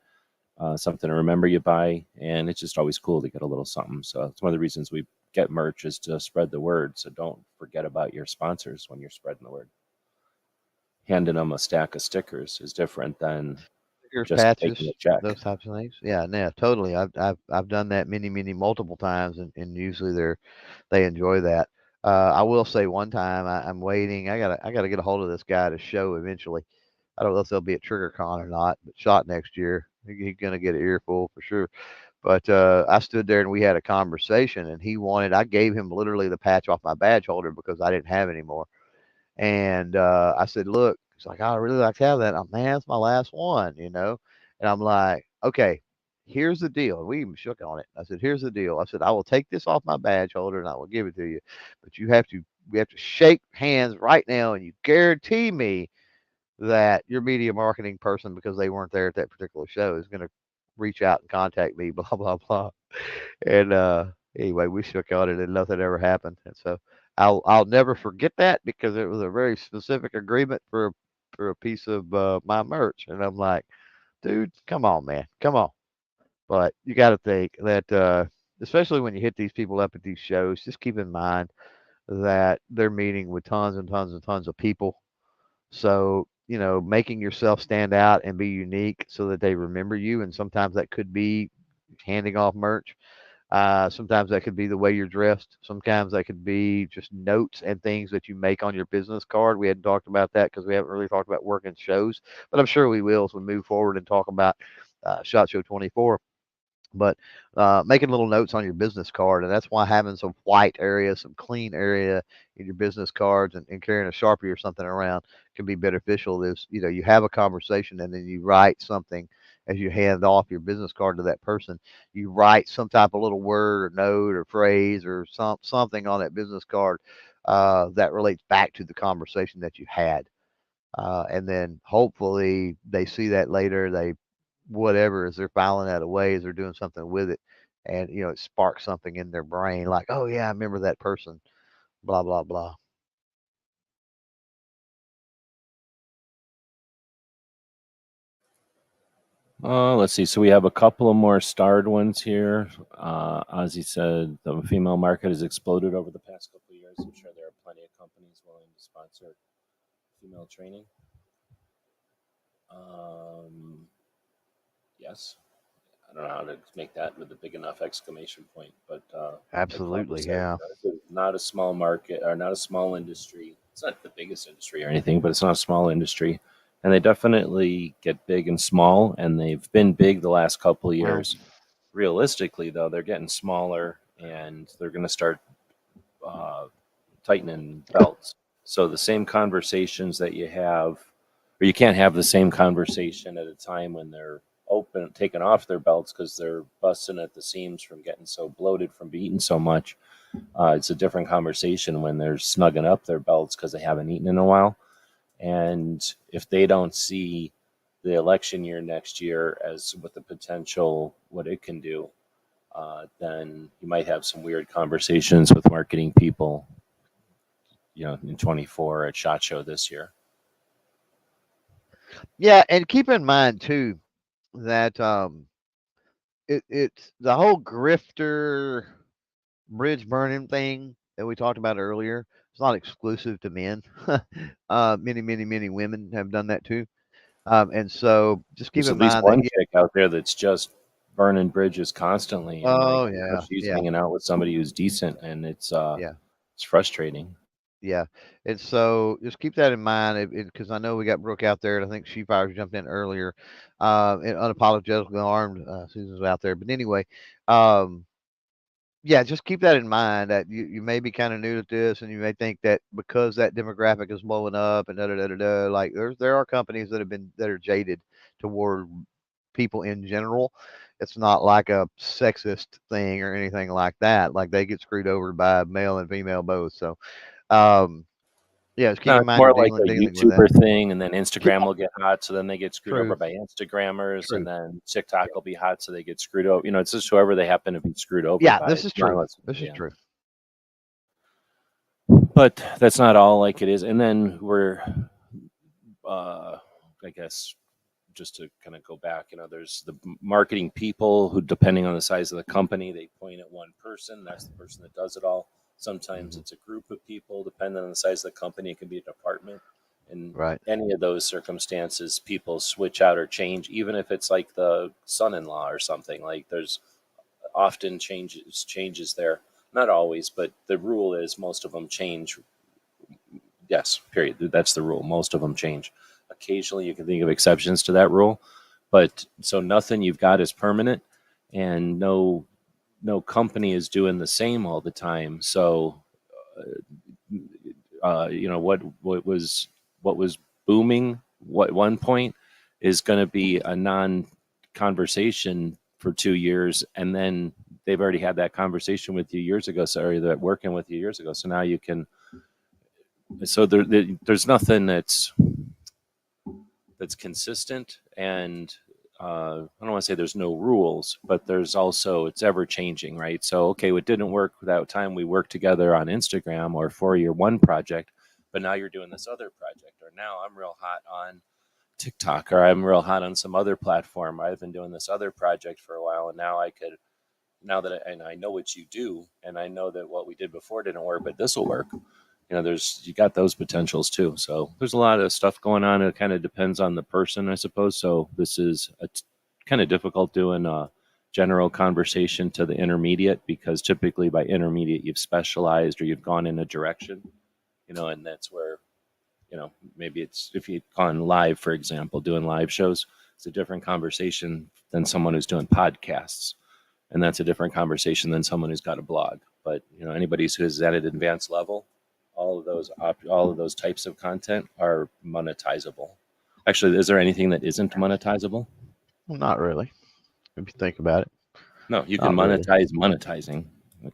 something to remember you by, and it's just always cool to get a little something. So it's one of the reasons we get merch is to spread the word. So don't forget about your sponsors when you're spreading the word. Handing them a stack of stickers is different than
Stickers,
just taking a
patches,
check.
those types of things. Yeah, yeah, totally. I've done that many multiple times, and usually they enjoy that. I will say one time I'm waiting. I gotta get a hold of this guy to show eventually. I don't know if they'll be at TriggerCon or not, but shot next year. He's gonna get an earful for sure. But I stood there and we had a conversation, and I gave him literally the patch off my badge holder because I didn't have any more. And I said, look, he's like, "Oh, I really like to have that." Man, that's my last one. And I'm like, okay. here's the deal. We even shook on it. I said, here's the deal. I said, I will take this off my badge holder and I will give it to you, but we have to shake hands right now, and you guarantee me that your media marketing person, because they weren't there at that particular show, is going to reach out and contact me, blah blah blah. And anyway, we shook on it, and nothing ever happened. And so I'll never forget that, because it was a very specific agreement for a piece of my merch. And I'm like, dude, come on, man, come on. But you got to think that, especially when you hit these people up at these shows, just keep in mind that they're meeting with tons and tons and tons of people. So, making yourself stand out and be unique so that they remember you. And sometimes that could be handing off merch. Sometimes that could be the way you're dressed. Sometimes that could be just notes and things that you make on your business card. We hadn't talked about that because we haven't really talked about working shows, but I'm sure we will as we move forward and talk about SHOT Show 24. But making little notes on your business card, and that's why having some white area, some clean area in your business cards, and carrying a Sharpie or something around can be beneficial. Is, you have a conversation and then you write something as you hand off your business card to that person. You write some type of little word or note or phrase or something on that business card that relates back to the conversation that you had. And then hopefully they see that later. They whatever as they're filing that away, as they're doing something with it, and it sparks something in their brain, like, oh yeah, I remember that person, blah blah blah.
Let's see. So we have a couple of more starred ones here. Ozzy said the female market has exploded over the past couple of years. I'm sure there are plenty of companies willing to sponsor female training. Yes. I don't know how to make that with a big enough exclamation point, but like Columbus
Absolutely,
said,
yeah.
it's not a small market or not a small industry. It's not the biggest industry or anything, but it's not a small industry. And they definitely get big and small, and they've been big the last couple of
Well,
years. Realistically, though, they're getting smaller, and they're going to start uh, tightening belts. So the same conversations that you have, or you can't have the same conversation at a time when they're open, taking off their belts because they're busting at the seams from getting so bloated from eating so much. It's a different conversation when they're snugging up their belts because they haven't eaten in a while. And if they don't see the election year next year as what the potential, what it can do, then you might have some weird conversations with marketing people, in 24 at SHOT Show this year.
yeah, and keep in mind too that it's the whole grifter bridge burning thing that we talked about earlier. It's not exclusive to men. Many women have done that too. And so just keep
There's
in
at least
mind that,
one
yeah.
chick out there that's just burning bridges constantly, and like
Oh yeah,
she's
yeah,
hanging out with somebody who's decent, and
yeah.
it's frustrating.
Yeah, and so just keep that in mind, because I know we got Brooke out there, and I think She Fires jumped in earlier, and unapologetically armed. Susan's out there, but anyway, um, yeah, just keep that in mind that you may be kind of new to this, and you may think that because that demographic is blowing up and da da da da da, like there are companies that are jaded toward people in general. It's not like a sexist thing or anything like that. Like they get screwed over by male and female both. So. Um, yeah, just keep
No,
in
it's
mind you're
more like a
dealing with that.
YouTuber thing, and then
Yeah,
Instagram will get hot, so then they get screwed over
true,
by Instagrammers, and
true.
then TikTok will be hot, so they get screwed over. It's just whoever they happen to be screwed over
Yeah,
by.
this
It's
is
not
true.
unless,
This is
yeah.
true.
But that's not all like it is. And then we're, I guess, just to kind of go back, there's the marketing people who, depending on the size of the company, they point at one person. That's the person that does it all. Sometimes
Hmm.
it's a group of people, depending on the size of the company. It can be a department. In
Right.
any of those circumstances, people switch out or change, even if it's like the son-in-law or something. Like there's often changes there. Not always, but the rule is most of them change. Yes, period. That's the rule. Most of them change. Occasionally, you can think of exceptions to that rule, but so nothing you've got is permanent, and no company is doing the same all the time. So, what was booming, what one point is going to be a non conversation
for 2 years, and then they've already had that conversation with you years ago. So, or they're working with you years ago. So now you can. So there's nothing that's consistent, and I don't want to say there's no rules, but there's also it's ever changing, right? So okay, it didn't work that time we worked together on Instagram or for your one project, but now you're doing this other project, or now I'm real hot on TikTok, or I'm real hot on some other platform. I've been doing this other project for a while, and now I could now that and I know what you do, and I know that what we did before didn't work, but this will work. There's you got those potentials too. So there's a lot of stuff going on. It kind of depends on the person, I suppose. So this is kind of difficult doing a general conversation to the intermediate, because typically by intermediate you've specialized or you've gone in a direction, and that's where maybe it's if you've gone live, for example, doing live shows, it's a different conversation than someone who's doing podcasts, and that's a different conversation than someone who's got a blog. But anybody who's at an advanced level, all of those types of content are monetizable. Actually, is there anything that isn't monetizable?
Well, not really, if you think about it.
No, you can
Not really.
monetize monetizing.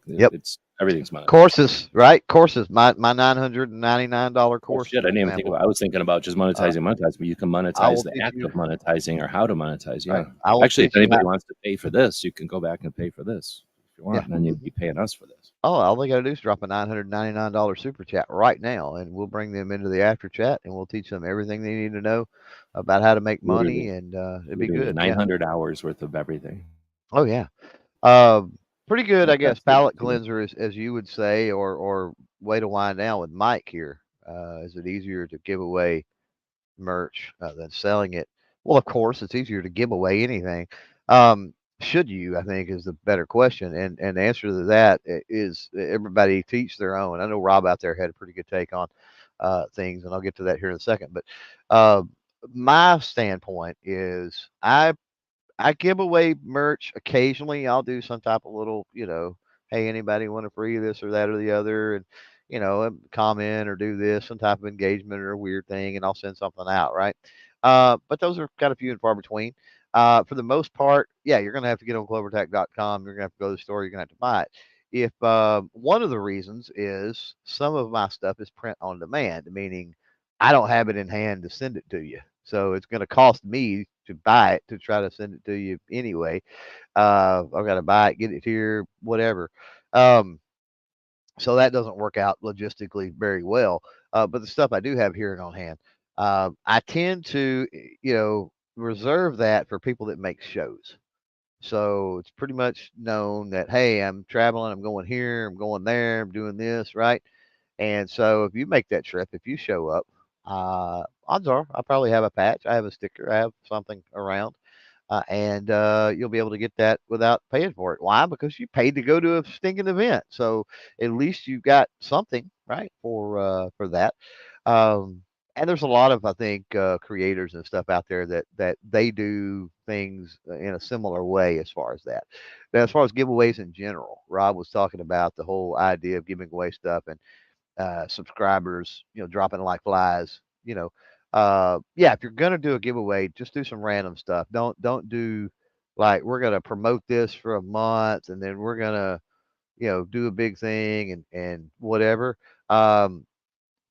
Yep.
It's everything's monetized.
Courses, right? Courses. My $999
Oh
course,
shit!
for
I didn't even think
example.
about. I was thinking about just
Uh,
monetize, but you can
I
monetize
will
the
teach
act
you.
of monetizing or how to monetize.
Right.
Yeah,
I will
actually, if
teach you how.
anybody wants to pay for this, you can go back and pay for this if you
Yeah.
want, and then you'd be paying us for this.
Oh, all they got to do is drop a $999 super chat right now, and we'll bring them into the after chat, and we'll teach them everything they need to know about how to make money,
Literally,
and it'd be
literally
good. Yeah.
900 hours worth of everything.
Oh yeah. Pretty good, I guess.
That's good
Palate
too.
cleanser, as you would say, or way to wind down with Mike here. Is it easier to give away merch than selling it? Well, of course, it's easier to give away anything. Should you? I think is the better question, and the answer to that is everybody teach their own. I know Rob out there had a pretty good take on things, and I'll get to that here in a second. But uh, my standpoint is I give away merch occasionally. I'll do some type of little, hey, anybody want to free this or that or the other, and comment or do this, some type of engagement or a weird thing, and I'll send something out, right? But those are kind of few and far between. For the most part, yeah, you're gonna have to get on clovertech.com. You're gonna have to go to the store. You're gonna have to buy it. If one of the reasons is some of my stuff is print on demand, meaning I don't have it in hand to send it to you. So it's going to cost me to buy it to try to send it to you anyway. I've got to buy it, get it here, whatever. Um, so that doesn't work out logistically very well. But the stuff I do have here and on hand, I tend to, reserve that for people that make shows. So it's pretty much known that, hey, I'm traveling, I'm going here, I'm going there, I'm doing this, right? And so if you make that trip, if you show up, odds are I probably have a patch, I have a sticker, I have something around, and you'll be able to get that without paying for it. Why? Because you paid to go to a stinking event, so at least you got something right for that. And there's a lot of I think creators and stuff out there that they do things in a similar way as far as that. Now, as far as giveaways in general, Rob was talking about the whole idea of giving away stuff and subscribers, dropping like flies. Yeah, if you're gonna do a giveaway, just do some random stuff. Don't do like we're gonna promote this for a month and then we're gonna, do a big thing and whatever. Um,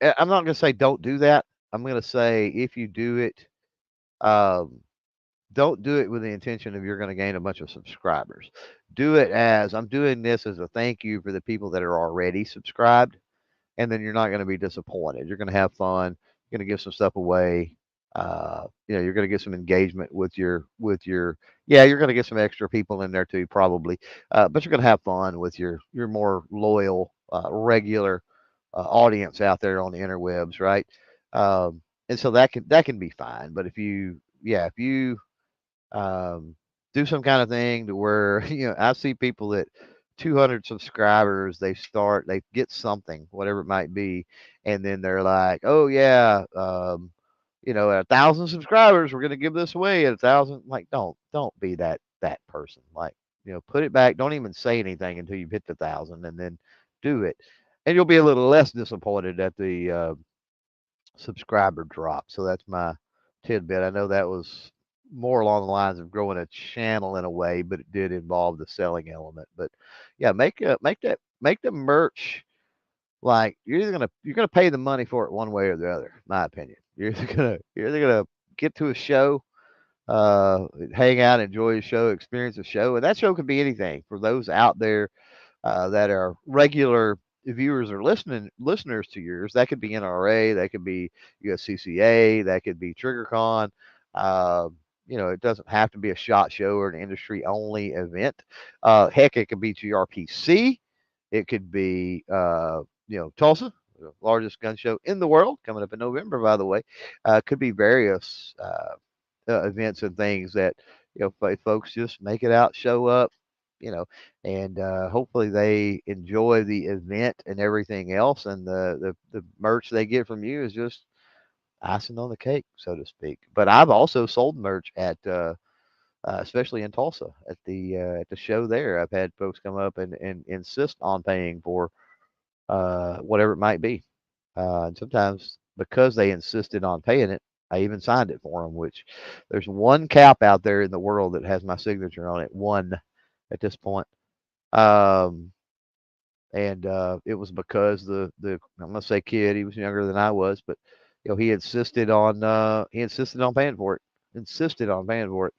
I'm not gonna say don't do that. I'm gonna say if you do it, um, don't do it with the intention of you're going to gain a bunch of subscribers. Do it as I'm doing this as a thank you for the people that are already subscribed, and then you're not going to be disappointed. You're going to have fun. You're going to give some stuff away. You're going to get some engagement with your. Yeah, you're going to get some extra people in there too, probably. But you're going to have fun with your more loyal, regular audience out there on the interwebs, right? And so that can be fine. But if you um, do some kind of thing to where I see people at 200 subscribers, they get something, whatever it might be, and then they're like, oh yeah, at 1,000 subscribers, we're gonna give this away at 1,000. Like, don't be that person. Like, put it back. Don't even say anything until you've hit the 1,000, and then do it, and you'll be a little less disappointed at the subscriber drop. So that's my tidbit. I know that was more along the lines of growing a channel in a way, but it did involve the selling element. But yeah, make the merch like you're gonna pay the money for it one way or the other. In my opinion, you're either gonna get to a show, hang out, enjoy a show, experience a show, and that show can be anything. For those out there that are regular viewers or listeners to yours, that could be NRA, that could be USCCA, that could be TriggerCon. Uh, it doesn't have to be a shot show or an industry only event. Heck, it could be GRPC. It could be Tulsa, the largest gun show in the world, coming up in November, by the way. Could be various events and things that folks just make it out, show up, you know, and hopefully they enjoy the event and everything else, and the merch they get from you is just icing on the cake, so to speak. But I've also sold merch at especially in Tulsa at the show there. I've had folks come up and insist on paying for whatever it might be. And sometimes because they insisted on paying it, I even signed it for them, which there's one cap out there in the world that has my signature on it, one at this point. Um, and it was because the I'm gonna say kid, he was younger than I was, but he insisted on paying for it, insisted on paying for it,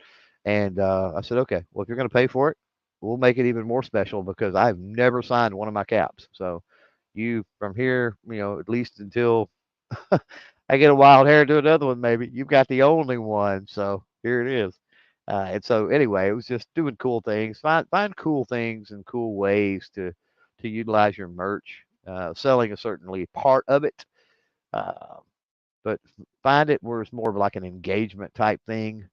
and I said, okay, well if you're gonna pay for it, we'll make it even more special because I've never signed one of my caps. So you from here, at least until I get a wild hair and do another one, maybe you've got the only one. So here it is. And so anyway, it was just doing cool things. Find cool things and cool ways to utilize your merch. Selling is certainly part of it, uh, but find it where it's more of like an engagement type thing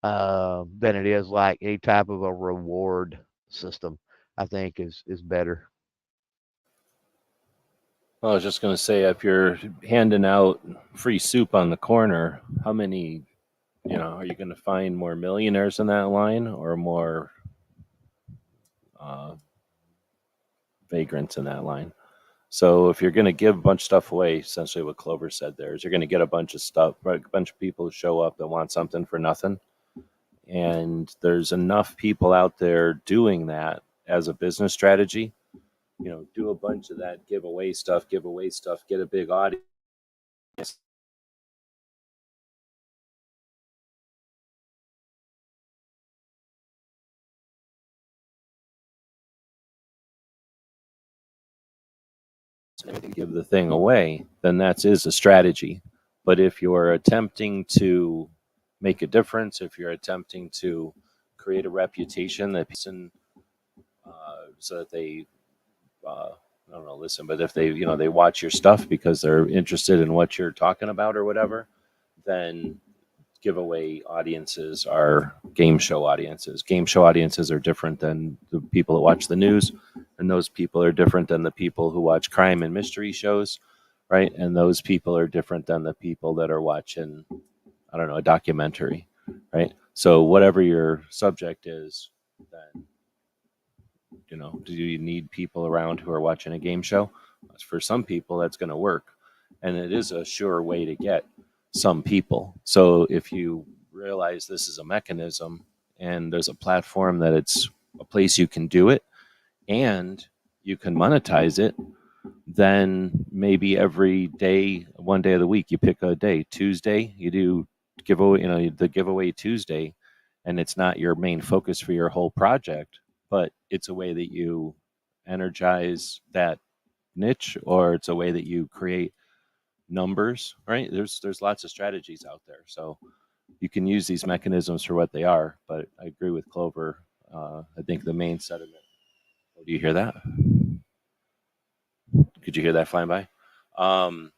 than it is like any type of a reward system. I think is better.
Well, I was just going to say, if you're handing out free soup on the corner, how many, are you going to find more millionaires in that line or more uh, vagrants in that line? So if you're going to give a bunch of stuff away, essentially what Clover said there is you're going to get a bunch of stuff, right? A bunch of people who show up that want something for nothing. And there's enough people out there doing that as a business strategy. Do a bunch of that giveaway stuff, get a big audience. Give the thing away, then that is a strategy. But if you're attempting to make a difference, if you're attempting to create a reputation that person, so that they, uh, I don't know, listen, but if they watch your stuff because they're interested in what you're talking about or whatever, then giveaway audiences are game show audiences. Game show audiences are different than the people that watch the news, and those people are different than the people who watch crime and mystery shows, right? And those people are different than the people that are watching, I don't know, a documentary, right? So whatever your subject is, then do you need people around who are watching a game show? For some people, that's going to work, and it is a sure way to get some people. So if you realize this is a mechanism and there's a platform that it's a place you can do it and you can monetize it, then maybe every day, one day of the week, you pick a day. Tuesday, you do giveaway, the giveaway Tuesday, and it's not your main focus for your whole project, but it's a way that you energize that niche, or it's a way that you create numbers, right? There's lots of strategies out there. So you can use these mechanisms for what they are, but I agree with Clover. I think the main sediment. Oh, do you hear that? Could you hear that flying by? Um,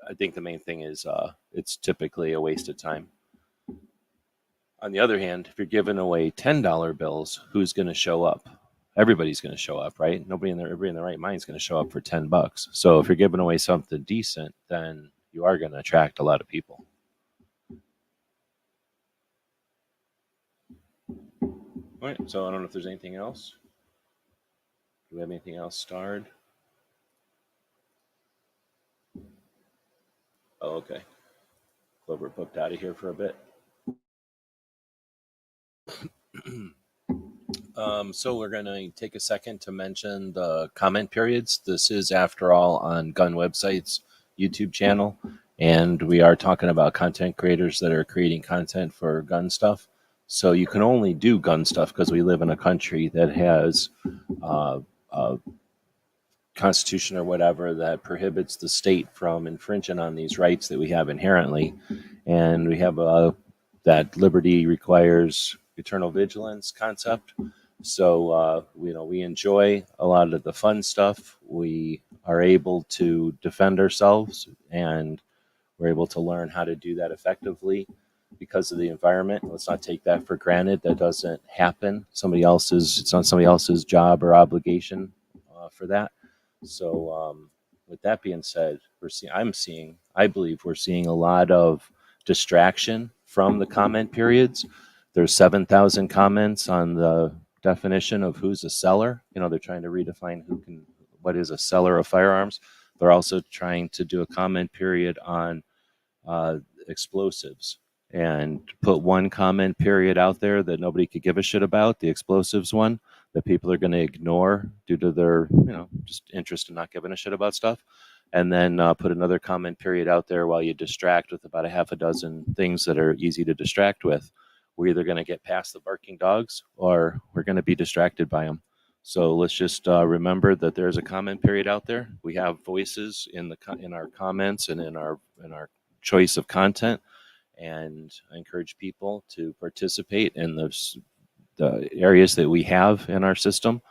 I think the main thing is it's typically a waste of time. On the other hand, if you're giving away $10 bills, who's going to show up? Everybody's going to show up, right? Everybody in their right mind is going to show up for $10. So if you're giving away something decent, then you are going to attract a lot of people. All right. So I don't know if there's anything else. Do we have anything else starred? Oh, okay. Clover booked out of here for a bit. So we're going to take a second to mention the comment periods. This is, after all, on Gun Website's YouTube channel, and we are talking about content creators that are creating content for gun stuff. So you can only do gun stuff because we live in a country that has a constitution or whatever that prohibits the state from infringing on these rights that we have inherently. And we have that liberty requires eternal vigilance concept. So, we enjoy a lot of the fun stuff. We are able to defend ourselves, and we're able to learn how to do that effectively because of the environment. Let's not take that for granted. That doesn't happen. It's not somebody else's job or obligation for that. So, with that being said, I believe we're seeing a lot of distraction from the comment periods. There's 7,000 comments on the definition of who's a seller. They're trying to redefine what is a seller of firearms. They're also trying to do a comment period on explosives and put one comment period out there that nobody could give a shit about, the explosives one, that people are going to ignore due to their, just interest in not giving a shit about stuff. And then put another comment period out there while you distract with about a half a dozen things that are easy to distract with. We're either going to get past the barking dogs or we're going to be distracted by them. So let's just remember that there's a comment period out there. We have voices in our comments and in our choice of content, and I encourage people to participate in the areas that we have in our system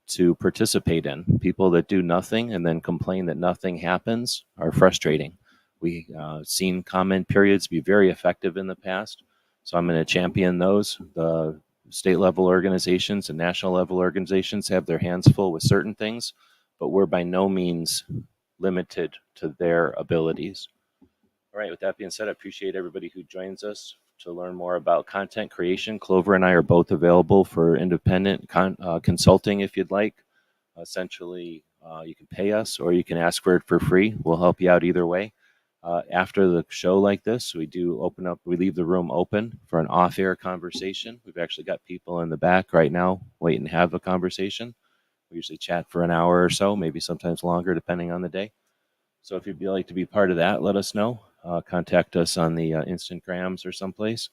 to participate in. People that do nothing and then complain that nothing happens are frustrating. We've seen comment periods be very effective in the past, so I'm going to champion those. The state level organizations and national level organizations have their hands full with certain things, but we're by no means limited to their abilities. All right, with that being said, I appreciate everybody who joins us to learn more about content creation. Clover and I are both available for independent consulting if you'd like. Essentially, you can pay us or you can ask for it for free. We'll help you out either way. After the show like this, we leave the room open for an off-air conversation. We've actually got people in the back right now waiting to have a conversation. We usually chat for an hour or so, maybe sometimes longer, depending on the day. So if you'd like to be part of that, let us know. Contact us on the Instagrams or someplace.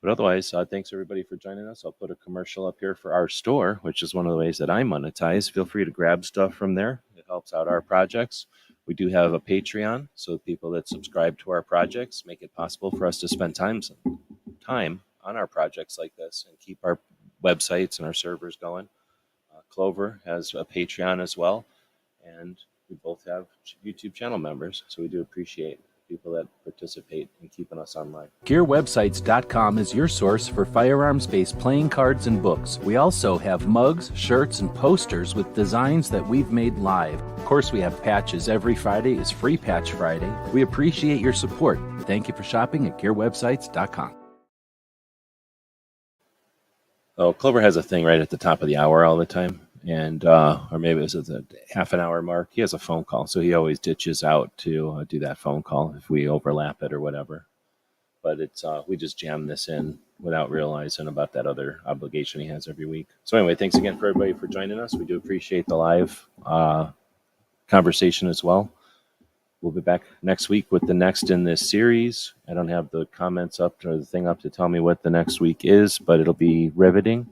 But otherwise, thanks everybody for joining us. I'll put a commercial up here for our store, which is one of the ways that I monetize. Feel free to grab stuff from there. It helps out our projects. We do have a Patreon, so people that subscribe to our projects make it possible for us to spend time on our projects like this and keep our websites and our servers going. Clover has a Patreon as well, and we both have YouTube channel members, so we do appreciate people that participate in keeping us online.
GearWebsites.com is your source for firearms-based playing cards and books. We also have mugs, shirts, and posters with designs that we've made live. Of course, we have patches. Every Friday is Free Patch Friday. We appreciate your support. Thank you for shopping at GearWebsites.com.
Oh, Clover has a thing right at the top of the hour all the time. And or maybe it was at the half an hour mark. He has a phone call, so he always ditches out to do that phone call if we overlap it or whatever. But it's we just jam this in without realizing about that other obligation he has every week. So anyway, thanks again for everybody for joining us. We do appreciate the live conversation as well. We'll be back next week with the next in this series. I don't have the comments up or the thing up to tell me what the next week is, but it'll be riveting.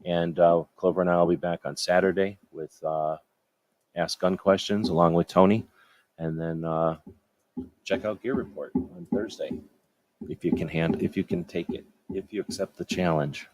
And Clover and I will be back on Saturday with Ask Gun Questions along with Tony. And then check out Gear Report on Thursday if you can take it, if you accept the challenge.